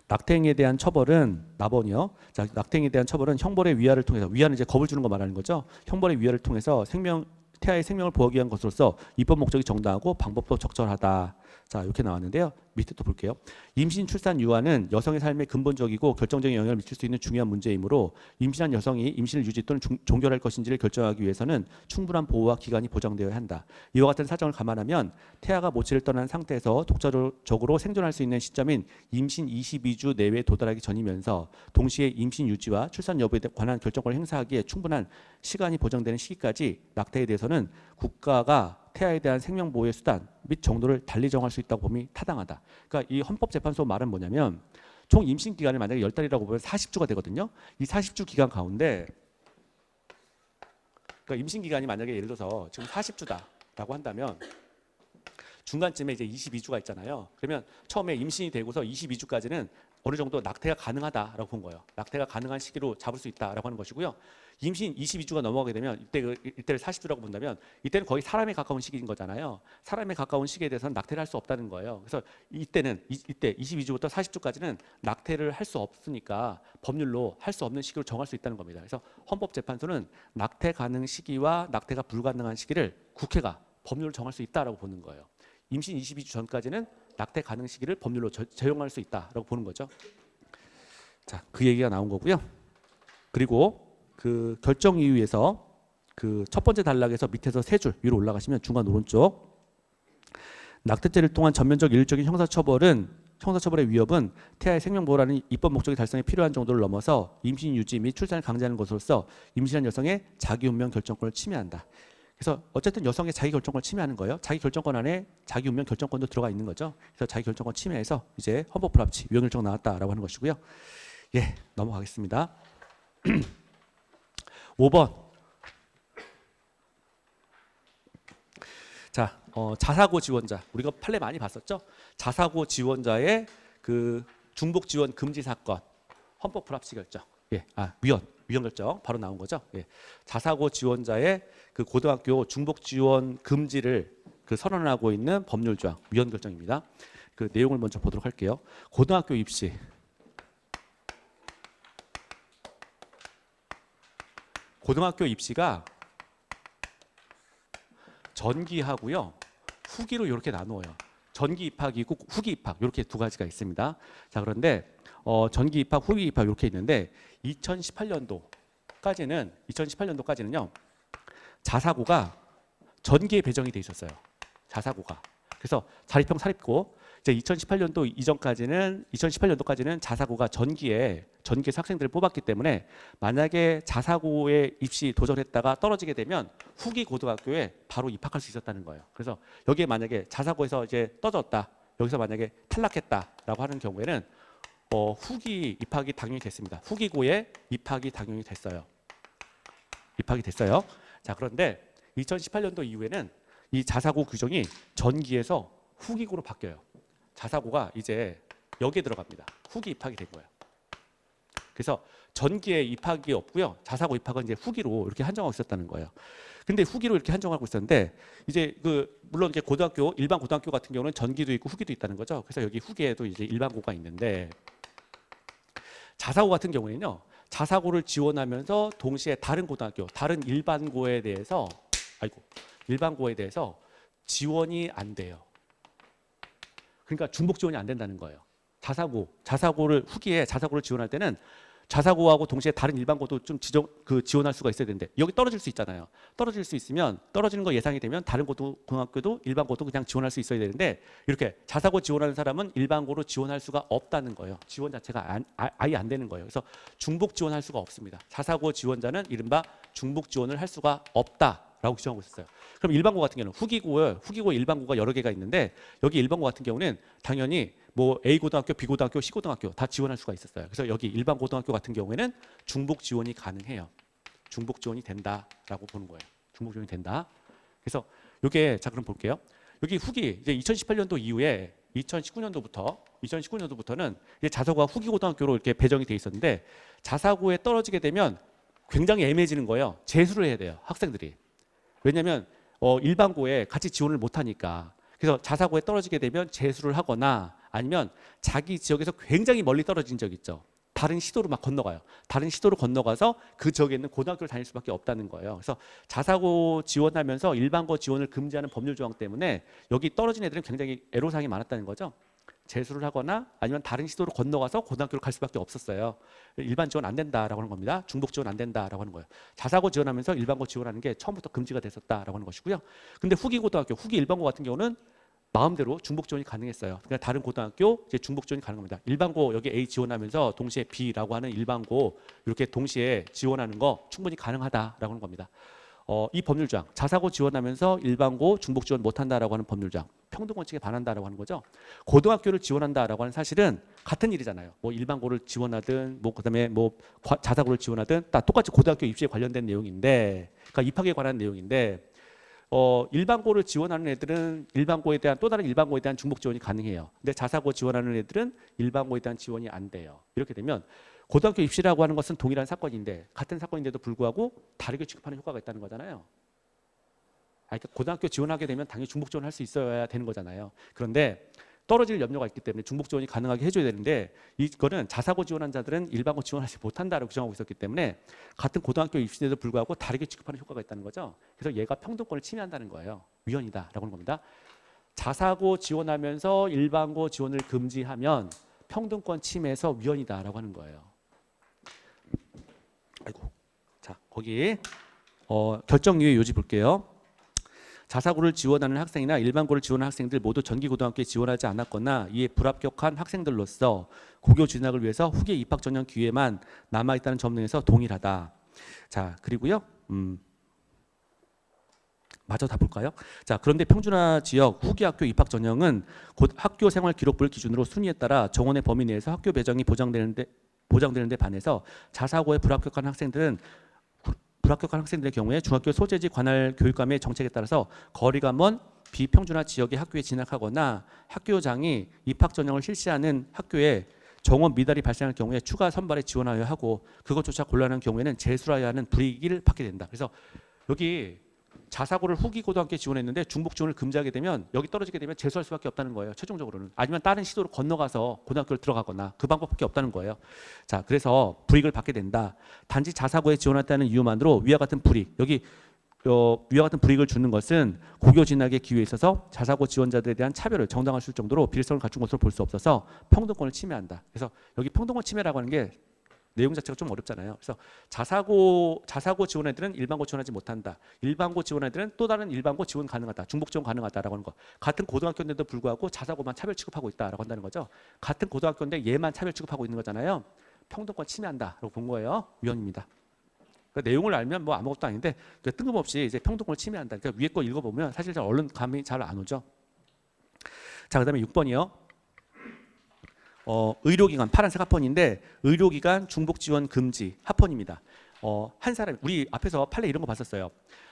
낙태행위에 대한 처벌은 나번이요. 자, 낙태행위에 대한 처벌은 형벌의 위하를 통해서, 위하는 이제 겁을 주는 거 말하는 거죠. 형벌의 위하를 통해서 태아의 생명을 보호하기 위한 것으로서 입법 목적이 정당하고 방법도 적절하다. 자, 이렇게 나왔는데요. 밑에 또 볼게요. 임신, 출산, 유아는 여성의 삶에 근본적이고 결정적인 영향을 미칠 수 있는 중요한 문제이므로 임신한 여성이 임신을 유지 또는 종결할 것인지를 결정하기 위해서는 충분한 보호와 기간이 보장되어야 한다. 이와 같은 사정을 감안하면 태아가 모체를 떠난 상태에서 독자적으로 생존할 수 있는 시점인 임신 22주 내외에 도달하기 전이면서 동시에 임신 유지와 출산 여부에 관한 결정권을 행사하기에 충분한 시간이 보장되는 시기까지 낙태에 대해서는 국가가 태아에 대한 생명 보호의 수단 및 정도를 달리 정할 수 있다고 봄이 타당하다. 그러니까 이 헌법재판소 말은 뭐냐면 총 임신 기간이 만약에 10달이라고 보면 40주가 되거든요. 이 40주 기간 가운데 그러니까 임신 기간이 만약에 예를 들어서 지금 40주다라고 한다면 중간쯤에 이제 22주가 있잖아요. 그러면 처음에 임신이 되고서 22주까지는 어느 정도 낙태가 가능하다라고 본 거예요. 낙태가 가능한 시기로 잡을 수 있다라고 하는 것이고요. 임신 22주가 넘어가게 되면 이때를 40주라고 본다면 이때는 거의 사람에 가까운 시기인 거잖아요. 사람에 가까운 시기에 대해서는 낙태를 할 수 없다는 거예요. 그래서 이때 22주부터 40주까지는 낙태를 할 수 없으니까 법률로 할 수 없는 시기로 정할 수 있다는 겁니다. 그래서 헌법재판소는 낙태 가능 시기와 낙태가 불가능한 시기를 국회가 법률로 정할 수 있다라고 보는 거예요. 임신 22주 전까지는 낙태 가능 시기를 법률로 적용할 수 있다라고 보는 거죠. 자, 그 얘기가 나온 거고요. 그리고 그 결정 이유에서 그 첫 번째 단락에서 밑에서 세 줄 위로 올라가시면 중간 오른쪽 낙태죄를 통한 전면적 일률적인 형사처벌의 위협은 태아의 생명보호라는 입법 목적의 달성에 필요한 정도를 넘어서 임신 유지 및 출산을 강제하는 것으로서 임신한 여성의 자기 운명 결정권을 침해한다. 그래서 어쨌든 여성의 자기 결정권을 침해하는 거예요. 자기 결정권 안에 자기 운명 결정권도 들어가 있는 거죠. 그래서 자기 결정권 침해해서 이제 헌법 불합치 위헌 결정 나왔다라고 하는 것이고요. 예, 넘어가겠습니다. 5번. 자, 자사고 지원자. 우리가 판례 많이 봤었죠? 자사고 지원자의 그 중복 지원 금지 사건. 헌법 불합치 결정. 예, 위헌 결정 바로 나온 거죠. 예. 자사고 지원자의 그 고등학교 중복 지원 금지를 그 선언하고 있는 법률 조항 위헌 결정입니다. 그 내용을 먼저 보도록 할게요. 고등학교 입시. 고등학교 입시가 전기하고요. 후기로 이렇게 나누어요. 전기 입학이고 후기 입학 이렇게 두 가지가 있습니다. 자, 그런데 전기 입학, 후기 입학 이렇게 있는데 2018년도까지는요. 자사고가 전기에 배정이 돼 있었어요. 자사고가. 그래서 자립형 사립고 이제 2018년도까지는 자사고가 전기에서 학생들을 뽑았기 때문에 만약에 자사고에 입시 도전했다가 떨어지게 되면 후기 고등학교에 바로 입학할 수 있었다는 거예요. 그래서 여기에 만약에 자사고에서 이제 떨어졌다, 여기서 만약에 탈락했다라고 하는 경우에는 후기 입학이 당연히 됐습니다. 후기고에 입학이 당연히 됐어요. 자, 그런데 2018년도 이후에는 이 자사고 규정이 전기에서 후기고로 바뀌어요. 자사고가 이제 여기에 들어갑니다. 후기 입학이 된 거예요. 그래서 전기에 입학이 없고요. 자사고 입학은 이제 후기로 이렇게 한정하고 있었다는 거예요. 근데 후기로 이렇게 한정하고 있었는데 이제 물론 이제 일반 고등학교 같은 경우는 전기도 있고 후기도 있다는 거죠. 그래서 여기 후기에도 이제 일반고가 있는데 자사고 같은 경우에는요. 자사고를 지원하면서 동시에 다른 고등학교, 다른 일반고에 대해서 지원이 안 돼요. 그러니까 중복 지원이 안 된다는 거예요. 후기에 자사고를 지원할 때는 자사고하고 동시에 다른 일반고도 좀 지원할 수가 있어야 되는데 여기 떨어질 수 있잖아요. 떨어질 수 있으면 떨어지는 거 예상이 되면 다른 고등학교도 일반고도 그냥 지원할 수 있어야 되는데 이렇게 자사고 지원하는 사람은 일반고로 지원할 수가 없다는 거예요. 지원 자체가 아예 안 되는 거예요. 그래서 중복 지원할 수가 없습니다. 자사고 지원자는 이른바 중복 지원을 할 수가 없다라고 규정하고 있었어요. 그럼 일반고 같은 경우는 후기고 일반고가 여러 개가 있는데 여기 일반고 같은 경우는 당연히 뭐 A 고등학교, B 고등학교, C 고등학교 다 지원할 수가 있었어요. 그래서 여기 일반 고등학교 같은 경우에는 중복 지원이 가능해요. 중복 지원이 된다라고 보는 거예요. 중복 지원이 된다. 그래서 이게 자 그럼 볼게요. 여기 후기 이제 2018년도 이후에 2019년도부터는 이제 자사고가 후기 고등학교로 이렇게 배정이 돼 있었는데 자사고에 떨어지게 되면 굉장히 애매해지는 거예요. 재수를 해야 돼요. 학생들이. 왜냐하면 일반고에 같이 지원을 못 하니까. 그래서 자사고에 떨어지게 되면 재수를 하거나 아니면 자기 지역에서 굉장히 멀리 떨어진 적 있죠. 다른 시도로 막 건너가요. 다른 시도로 건너가서 그 지역에 있는 고등학교를 다닐 수밖에 없다는 거예요. 그래서 자사고 지원하면서 일반고 지원을 금지하는 법률 조항 때문에 여기 떨어진 애들은 굉장히 애로사항이 많았다는 거죠. 재수를 하거나 아니면 다른 시도로 건너가서 고등학교를 갈 수밖에 없었어요. 일반 지원 안 된다라고 하는 겁니다. 중복 지원 안 된다라고 하는 거예요. 자사고 지원하면서 일반고 지원하는 게 처음부터 금지가 됐었다라고 하는 것이고요. 근데 후기 고등학교, 후기 일반고 같은 경우는 마음대로 중복 지원이 가능했어요. 그러니까 다른 고등학교 이제 중복 지원이 가능합니다. 일반고 여기 A 지원하면서 동시에 B라고 하는 일반고 이렇게 동시에 지원하는 거 충분히 가능하다라고 하는 겁니다. 이 법률조항 자사고 지원하면서 일반고 중복 지원 못한다라고 하는 법률조항 평등 원칙에 반한다라고 하는 거죠. 고등학교를 지원한다라고 하는 사실은 같은 일이잖아요. 뭐 일반고를 지원하든 뭐 그다음에 뭐 자사고를 지원하든 다 똑같이 고등학교 입시에 관련된 내용인데, 그러니까 입학에 관한 내용인데. 일반고를 지원하는 애들은 일반고에 대한 또 다른 일반고에 대한 중복 지원이 가능해요. 근데 자사고 지원하는 애들은 일반고에 대한 지원이 안 돼요. 이렇게 되면 고등학교 입시라고 하는 것은 동일한 사건인데 같은 사건인데도 불구하고 다르게 취급하는 효과가 있다는 거잖아요. 그러니까 고등학교 지원하게 되면 당연히 중복 지원할 수 있어야 되는 거잖아요. 그런데 떨어질 염려가 있기 때문에 중복 지원이 가능하게 해줘야 되는데 이거는 자사고 지원한 자들은 일반고 지원하지 못한다라고 규정하고 있었기 때문에 같은 고등학교 입시에도 불구하고 다르게 취급하는 효과가 있다는 거죠. 그래서 얘가 평등권을 침해한다는 거예요. 위헌이다라고 하는 겁니다. 자사고 지원하면서 일반고 지원을 금지하면 평등권 침해에서 위헌이다라고 하는 거예요. 아이고, 자 거기 결정유예 요지 볼게요. 자사고를 지원하는 학생이나 일반고를 지원하는 학생들 모두 전기고등학교에 지원하지 않았거나 이에 불합격한 학생들로서 고교 진학을 위해서 후기 입학 전형 기회만 남아있다는 점 등에서 동일하다. 자 그리고요. 마저 다 볼까요? 자 그런데 평준화 지역 후기 학교 입학 전형은 곧 학교 생활 기록부를 기준으로 순위에 따라 정원의 범위 내에서 학교 배정이 보장되는데 반해서 자사고에 불합격한 학생들의 경우에 중학교 소재지 관할 교육감의 정책에 따라서 거리가 먼 비평준화 지역의 학교에 진학하거나 학교장이 입학 전형을 실시하는 학교에 정원 미달이 발생할 경우에 추가 선발에 지원하여야 하고 그것조차 곤란한 경우에는 재수하여야 하는 불이익을 받게 된다. 그래서 여기 자사고를 후기 고등학교에 지원했는데 중복 지원을 금지하게 되면 여기 떨어지게 되면 재수할 수밖에 없다는 거예요. 최종적으로는. 아니면 다른 시도로 건너가서 고등학교를 들어가거나 그 방법밖에 없다는 거예요. 자, 그래서 불이익을 받게 된다. 단지 자사고에 지원했다는 이유만으로 위와 같은 불이익, 여기 위와 같은 불이익을 주는 것은 고교 진학의 기회에 있어서 자사고 지원자들에 대한 차별을 정당화할 수 있을 정도로 비례성을 갖춘 것으로 볼 수 없어서 평등권을 침해한다. 그래서 여기 평등권 침해라고 하는 게 내용 자체가 좀 어렵잖아요. 그래서 자사고 지원 애들은 일반고 지원하지 못한다. 일반고 지원 애들은 또 다른 일반고 지원 가능하다. 중복 지원 가능하다라고 하는 거. 같은 고등학교인데도 불구하고 자사고만 차별 취급하고 있다라고 한다는 거죠. 같은 고등학교인데 얘만 차별 취급하고 있는 거잖아요. 평등권 침해한다라고 본 거예요. 위헌입니다. 그러니까 내용을 알면 뭐 아무것도 아닌데 뜬금없이 이제 평등권을 침해한다. 그러니까 위에 거 읽어보면 사실 잘 얼른 감이 잘 안 오죠. 자, 그다음에 6번이요. 의료기관 파란색 합헌인데 의료기관 중복 지원 금지 합헌입니다. 한 사람 우리 앞에서 판례 이런 거 봤었어요.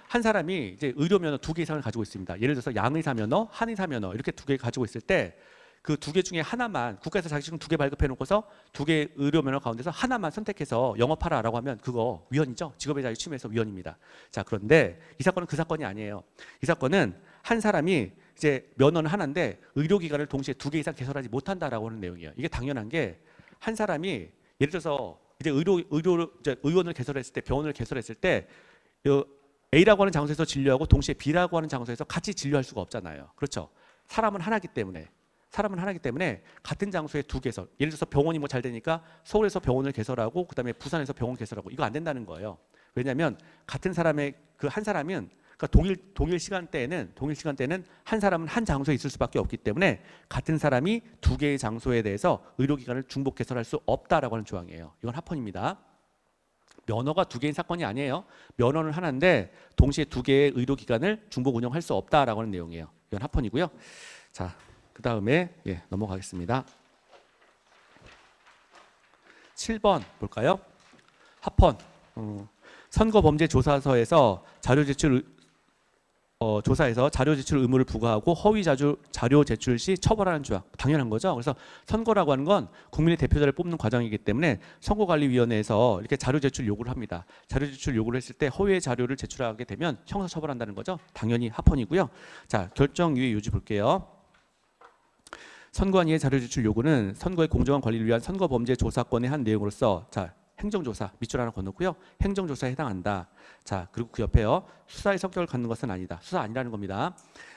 한 사람이 이제 의료 면허 2개 이상을 가지고 있습니다. 예를 들어서 양의사 면허, 한의사 면허 이렇게 2개 가지고 있을 때 그 2개 중에 하나만 국가에서 자격증 2개 발급해 놓고서 2개 의료 면허 가운데서 하나만 선택해서 영업하라라고 하면 그거 위헌이죠. 직업의 자유 침해에서 위헌입니다. 자, 그런데 이 사건은 그 사건이 아니에요. 이 사건은 한 사람이 이제 면허는 하나인데 의료기관을 동시에 2개 이상 개설하지 못한다라고 하는 내용이에요. 이게 당연한 게 한 사람이 예를 들어서 이제 이제 의원을 개설했을 때 병원을 개설했을 때 A라고 하는 장소에서 진료하고 동시에 B라고 하는 장소에서 같이 진료할 수가 없잖아요. 그렇죠? 사람은 하나이기 때문에 사람은 하나이기 때문에 같은 장소에 두 개설. 예를 들어서 병원이 뭐 잘 되니까 서울에서 병원을 개설하고 그다음에 부산에서 병원 개설하고 이거 안 된다는 거예요. 왜냐하면 같은 사람의 그 한 사람은 그러니까 동일 시간대에는 한 사람은 한 장소에 있을 수밖에 없기 때문에 같은 사람이 두 개의 장소에 대해서 의료기관을 중복 개설할 수 없다라고 하는 조항이에요. 이건 합헌입니다. 면허가 두 개인 사건이 아니에요. 면허는 하나인데 동시에 두 개의 의료기관을 중복 운영할 수 없다라고 하는 내용이에요. 이건 합헌이고요. 자, 그 다음에 넘어가겠습니다. 7번 볼까요? 합헌. 선거범죄조사서에서 자료 제출 조사에서 자료 제출 의무를 부과하고 허위 자료 제출 시 처벌하는 조항. 당연한 거죠. 그래서 선거라고 하는 건 국민의 대표자를 뽑는 과정이기 때문에 선거관리위원회에서 이렇게 자료 제출 요구를 합니다. 자료 제출 요구를 했을 때 허위의 자료를 제출하게 되면 형사처벌한다는 거죠. 당연히 합헌이고요. 자, 결정유예 요지 볼게요. 선관위의 자료 제출 요구는 선거의 공정한 관리를 위한 선거범죄 조사권의 한 내용으로서 행정조사 밑줄 하나 건너고요. 행정조사에 해당한다. 자, 그리고 그 옆에요. 수사의 성격을 갖는 것은 아니다. 수사 아니라는 겁니다.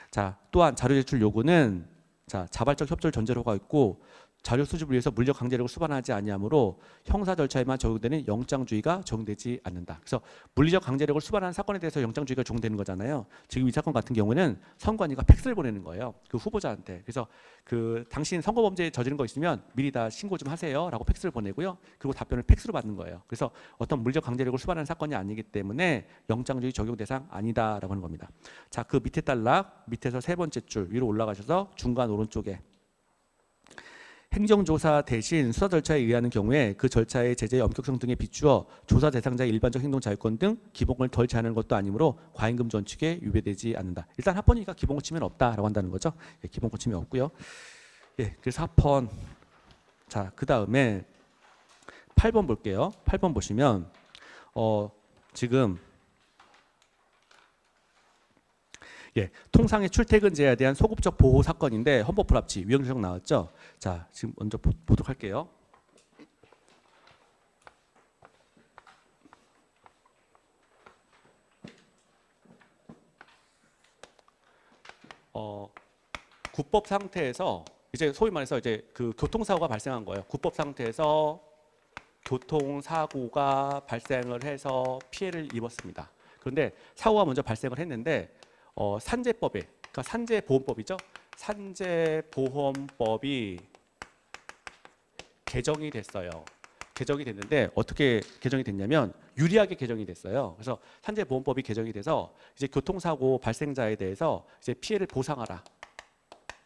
자, 또한 자료 제출 요구는 자발적 협조를 전제로 하고 있고 자료 수집을 위해서 물적 강제력을 수반하지 아니하므로 형사 절차에만 적용되는 영장주의가 적용되지 않는다. 그래서 물리적 강제력을 수반하는 사건에 대해서 영장주의가 적용되는 거잖아요. 지금 이 사건 같은 경우는 선관위가 팩스를 보내는 거예요. 그 후보자한테. 그래서 당신 선거범죄 저지른 거 있으면 미리 다 신고 좀 하세요라고 팩스를 보내고요. 그리고 답변을 팩스로 받는 거예요. 그래서 어떤 물리적 강제력을 수반하는 사건이 아니기 때문에 영장주의 적용 대상 아니다라고 하는 겁니다. 자, 그 밑에 단락 밑에서 세 번째 줄 위로 올라가셔서 중간 오른쪽에 행정조사 대신 수사 절차에 의하는 경우에 그 절차의 제재의 엄격성 등에 비추어 조사 대상자의 일반적 행동 자유권 등 기본권을 덜 제한하는 것도 아니므로 과잉금 전칙에 위배되지 않는다. 일단 합헌이니까 기본권 침해는 없다라고 한다는 거죠. 기본권 침해 없고요. 그래서 합헌. 자, 그 다음에 8번 볼게요. 8번 보시면 지금 통상의 출퇴근제에 대한 소급적 보호 사건인데 헌법 불합치 위헌규정 나왔죠. 자, 지금 먼저 보도록 할게요. 구법 상태에서 이제 소위 말해서 이제 그 교통사고가 발생한 거예요. 구법 상태에서 교통사고가 발생을 해서 피해를 입었습니다. 그런데 사고가 먼저 발생을 했는데 산재법에, 그러니까 산재보험법이죠. 산재보험법이 개정이 됐어요. 개정이 됐는데 어떻게 개정이 됐냐면 유리하게 개정이 됐어요. 그래서 산재보험법이 개정이 돼서 이제 교통사고 발생자에 대해서 이제 피해를 보상하라.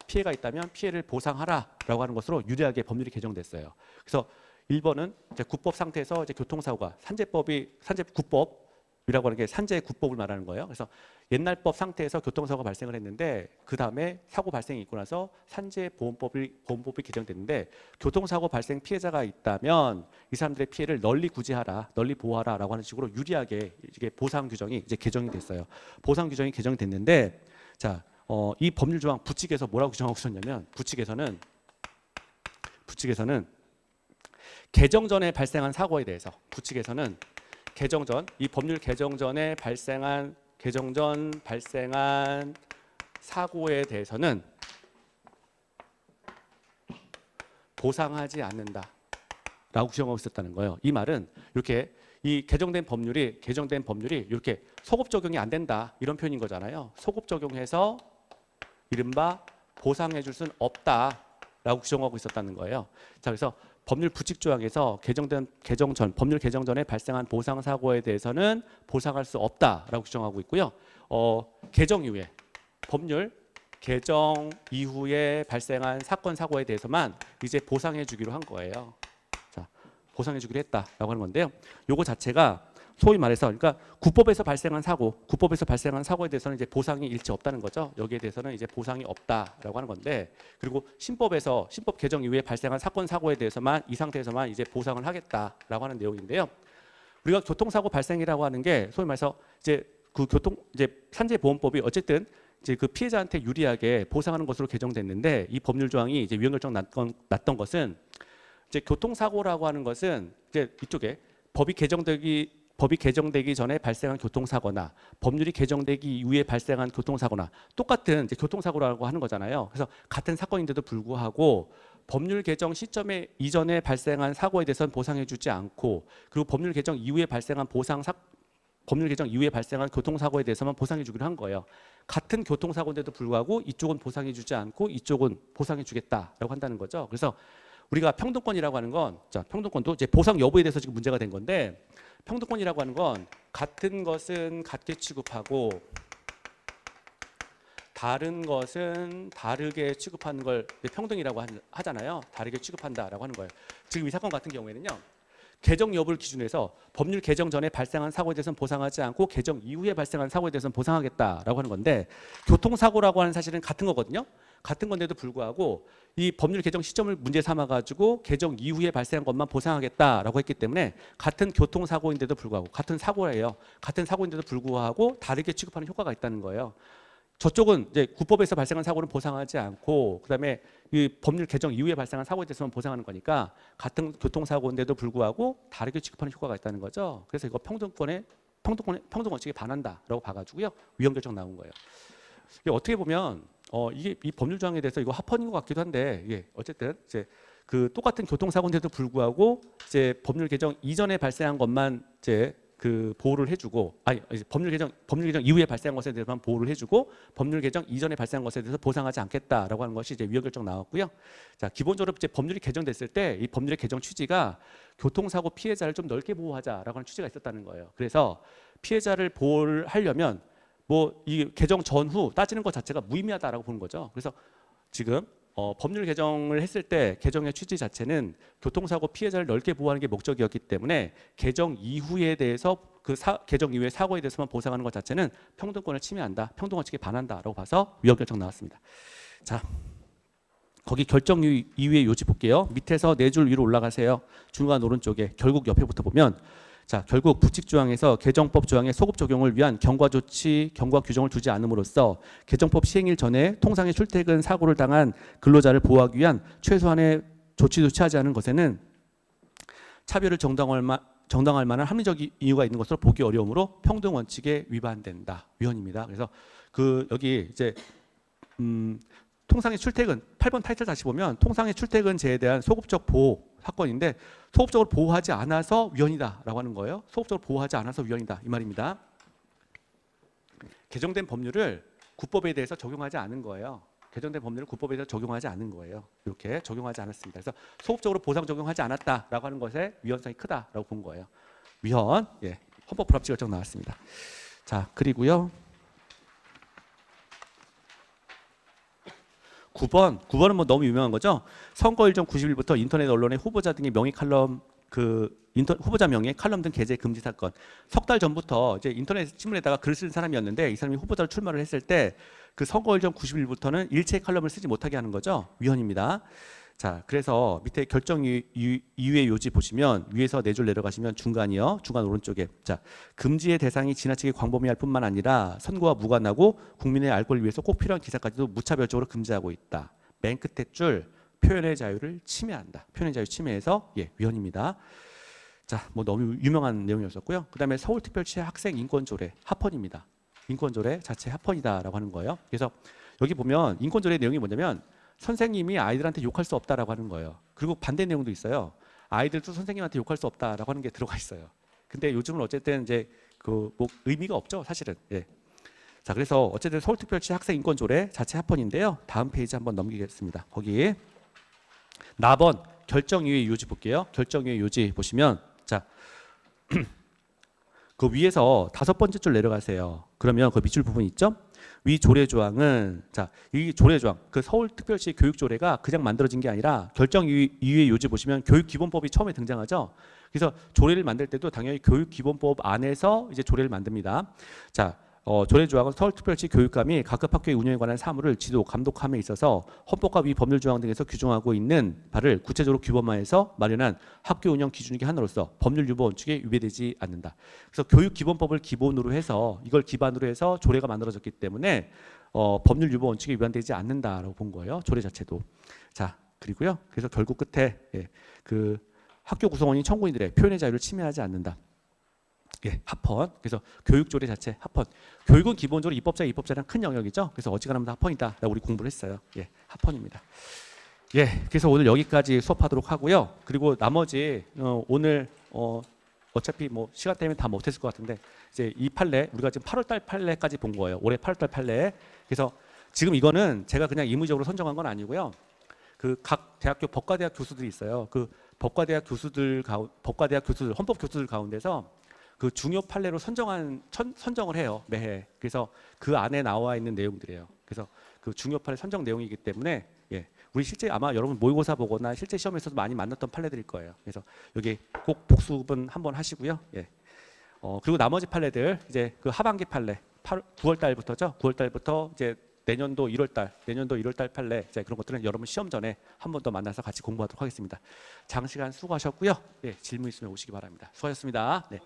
피해가 있다면 피해를 보상하라라고 하는 것으로 유리하게 법률이 개정됐어요. 그래서 1번은 이제 구법 상태에서 이제 교통사고가 산재구법이라고 하는 게 산재구법을 말하는 거예요. 그래서 옛날 법 상태에서 교통사고가 발생을 했는데 그 다음에 사고 발생이 있고 나서 산재보험법이 개정됐는데 교통사고 발생 피해자가 있다면 이 사람들의 피해를 널리 구제하라, 널리 보호하라라고 하는 식으로 유리하게 이게 보상 규정이 이제 개정이 됐어요. 보상 규정이 개정이 됐는데 자, 이 법률 조항 부칙에서 뭐라고 규정하고 있었냐면 부칙에서는 개정 전에 발생한 사고에 대해서 부칙에서는 개정 전, 이 법률 개정 전에 발생한 사고에 대해서는 보상하지 않는다라고 규정하고 있었다는 거예요. 이 말은 이렇게 이 개정된 법률이 이렇게 소급 적용이 안 된다 이런 표현인 거잖아요. 소급 적용해서 이른바 보상해 줄 수는 없다라고 규정하고 있었다는 거예요. 자, 그래서 법률 부칙 조항에서 법률 개정 전에 발생한 보상 사고에 대해서는 보상할 수 없다라고 규정하고 있고요. 개정 이후에 법률 개정 이후에 발생한 사건 사고에 대해서만 이제 보상해 주기로 한 거예요. 자, 보상해 주기로 했다라고 하는 건데요. 요거 자체가 소위 말해서 그러니까 구법에서 발생한 사고에 대해서는 이제 보상이 일체 없다는 거죠. 여기에 대해서는 이제 보상이 없다라고 하는 건데, 그리고 신법 개정 이후에 발생한 사건 사고에 대해서만 이 상태에서만 이제 보상을 하겠다라고 하는 내용인데요. 우리가 교통사고 발생이라고 하는 게 소위 말해서 이제 산재보험법이 어쨌든 이제 그 피해자한테 유리하게 보상하는 것으로 개정됐는데 이 법률 조항이 이제 위헌결정 났던 것은 이제 교통사고라고 하는 것은 이제 이쪽에 법이 법이 개정되기 전에 발생한 교통사고나 법률이 개정되기 이후에 발생한 교통사고나 똑같은 이제 교통사고라고 하는 거잖아요. 그래서 같은 사건인데도 불구하고 법률 개정 시점에 이전에 발생한 사고에 대해서는 보상해주지 않고 그리고 법률 개정 이후에 발생한 법률 개정 이후에 발생한 교통사고에 대해서만 보상해주기로 한 거예요. 같은 교통사고인데도 불구하고 이쪽은 보상해주지 않고 이쪽은 보상해주겠다라고 한다는 거죠. 그래서 우리가 평등권이라고 하는 건, 자, 평등권도 이제 보상 여부에 대해서 지금 문제가 된 건데, 평등권이라고 하는 건 같은 것은 같게 취급하고 다른 것은 다르게 취급하는 걸 평등이라고 하잖아요. 다르게 취급한다라고 하는 거예요. 지금 이 사건 같은 경우에는요. 개정 여부를 기준으로 해서 법률 개정 전에 발생한 사고에 대해서는 보상하지 않고 개정 이후에 발생한 사고에 대해서는 보상하겠다라고 하는 건데 교통사고라고 하는 사실은 같은 거거든요. 같은 건데도 불구하고 이 법률 개정 시점을 문제 삼아가지고 개정 이후에 발생한 것만 보상하겠다라고 했기 때문에 같은 교통사고인데도 불구하고 같은 사고예요. 같은 사고인데도 불구하고 다르게 취급하는 효과가 있다는 거예요. 저쪽은 이제 국법에서 발생한 사고는 보상하지 않고 그다음에 이 법률 개정 이후에 발생한 사고에 대해서만 보상하는 거니까 같은 교통사고인데도 불구하고 다르게 취급하는 효과가 있다는 거죠. 그래서 이거 평등 원칙에 반한다라고 봐가지고요 위헌 결정 나온 거예요. 이게 어떻게 보면 이게 이 법률 조항에 대해서 이거 합헌인 것 같기도 한데 예, 어쨌든 이제 그 똑같은 교통사고인데도 불구하고 이제 법률 개정 이전에 발생한 것만 이제 그 보호를 해주고 아니 법률 개정 이후에 발생한 것에 대해서만 보호를 해주고 법률 개정 이전에 발생한 것에 대해서 보상하지 않겠다라고 하는 것이 이제 위헌 결정 나왔고요. 자 기본적으로 이제 법률이 개정됐을 때 이 법률의 개정 취지가 교통사고 피해자를 좀 넓게 보호하자라고 하는 취지가 있었다는 거예요. 그래서 피해자를 보호를 하려면 뭐 이 개정 전후 따지는 것 자체가 무의미하다라고 보는 거죠. 그래서 지금 법률 개정을 했을 때 개정의 취지 자체는 교통사고 피해자를 넓게 보호하는 게 목적이었기 때문에 개정 이후에 대해서 개정 이후의 사고에 대해서만 보상하는 것 자체는 평등권을 침해한다, 평등 원칙에 반한다라고 봐서 위헌 결정 나왔습니다. 자, 거기 결정 이후의 요지 볼게요. 밑에서 4줄 위로 올라가세요. 중간 오른쪽에 결국 옆에부터 보면 자, 결국 부칙 조항에서 개정법 조항의 소급 적용을 위한 경과 조치, 경과 규정을 두지 않음으로써 개정법 시행일 전에 통상의 출퇴근 사고를 당한 근로자를 보호하기 위한 최소한의 조치도 취하지 않은 것에는 차별을 정당할 만한 합리적 이유가 있는 것으로 보기 어려우므로 평등 원칙에 위반된다. 위헌입니다. 그래서 그 여기 이제 통상의 출퇴근 8번 타이틀 다시 보면 통상의 출퇴근제에 대한 소급적 보호 사건인데 소급적으로 보호하지 않아서 위헌이다라고 하는 거예요. 소급적으로 보호하지 않아서 위헌이다 이 말입니다. 개정된 법률을 국법에 대해서 적용하지 않은 거예요. 개정된 법률을 국법에 대해서 적용하지 않은 거예요. 이렇게 적용하지 않았습니다. 그래서 소급적으로 보상 적용하지 않았다라고 하는 것에 위헌성이 크다라고 본 거예요. 위헌, 예, 헌법 불합치 결정 나왔습니다. 자, 그리고요. 9번은 뭐 너무 유명한 거죠. 선거일 전 90일부터 인터넷 언론의 후보자 등의 명의 칼럼 후보자 명의 칼럼 등 게재 금지 사건. 석 달 전부터 이제 인터넷 신문에다가 글을 쓰는 사람이었는데 이 사람이 후보자로 출마를 했을 때 그 선거일 전 90일부터는 일체 칼럼을 쓰지 못하게 하는 거죠. 위헌입니다. 자, 그래서 밑에 결정 이후의 요지 보시면 위에서 4줄 내려가시면 중간이요. 중간 오른쪽에. 자, 금지의 대상이 지나치게 광범위할 뿐만 아니라 선거와 무관하고 국민의 알 권리를 위해서 꼭 필요한 기사까지도 무차별적으로 금지하고 있다. 맨 끝에 줄 표현의 자유를 침해한다. 표현의 자유 침해해서 예, 위헌입니다. 자, 뭐 너무 유명한 내용이었었고요. 그다음에 서울특별시 학생 인권조례 합헌입니다. 인권조례 자체 합헌이다라고 하는 거예요. 그래서 여기 보면 인권조례 내용이 뭐냐면 선생님이 아이들한테 욕할 수 없다라고 하는 거예요. 그리고 반대 내용도 있어요. 아이들도 선생님한테 욕할 수 없다라고 하는 게 들어가 있어요. 근데 요즘은 어쨌든 이제 그 뭐 의미가 없죠, 사실은. 예. 자, 그래서 어쨌든 서울특별시 학생인권조례 자체 합헌인데요. 다음 페이지 한번 넘기겠습니다. 거기 나번 결정 이후의 요지 볼게요. 결정 이후의 요지 보시면 자. 그 위에서 5번째 줄 내려가세요. 그러면 그 밑줄 부분 있죠? 위 조례 조항은 자, 이 조례 조항 그 서울특별시 교육조례가 그냥 만들어진 게 아니라 결정 이후의 요지 보시면 교육기본법이 처음에 등장하죠. 그래서 조례를 만들 때도 당연히 교육기본법 안에서 이제 조례를 만듭니다. 자, 조례 조항은 서울특별시 교육감이 각급 학교의 운영에 관한 사무를 지도 감독함에 있어서 헌법과 위 법률 조항 등에서 규정하고 있는 바를 구체적으로 규범화해서 마련한 학교 운영 기준이기 하나로서 법률 유보 원칙에 위배되지 않는다. 그래서 교육기본법을 기본으로 해서 이걸 기반으로 해서 조례가 만들어졌기 때문에 법률 유보 원칙에 위반되지 않는다라고 본 거예요. 조례 자체도. 자, 그리고요. 그래서 결국 끝에 예, 그 학교 구성원인 청구인들의 표현의 자유를 침해하지 않는다. 예, 합헌. 그래서 교육조례 자체 합헌. 교육은 기본적으로 입법자랑 큰 영역이죠. 그래서 어지간하면 다 합헌이다. 우리 공부를 했어요. 예, 합헌입니다. 예, 그래서 오늘 여기까지 수업하도록 하고요. 그리고 나머지 오늘 어차피 뭐 시간 때문에 다 못했을 것 같은데 이제 이 판례 우리가 지금 8월달 판례까지 본 거예요. 올해 8월달 판례. 그래서 지금 이거는 제가 그냥 임의적으로 선정한 건 아니고요. 그 각 대학교 법과대학 교수들이 있어요. 그 법과대학 교수들 헌법 교수들 가운데서 그 중요 판례로 선정을 해요. 매해. 그래서 그 안에 나와 있는 내용들이에요. 그래서 그 중요 판례 선정 내용이기 때문에 예, 우리 실제 아마 여러분 모의고사 보거나 실제 시험에서도 많이 만났던 판례들일 거예요. 그래서 여기 꼭 복습은 한번 하시고요. 예. 그리고 나머지 판례들 이제 그 하반기 판례 9월 달부터죠. 9월 달부터 이제 내년도 1월 달 판례 이제 그런 것들은 여러분 시험 전에 한 번 더 만나서 같이 공부하도록 하겠습니다. 장시간 수고하셨고요. 예, 질문 있으면 오시기 바랍니다. 수고하셨습니다. 네.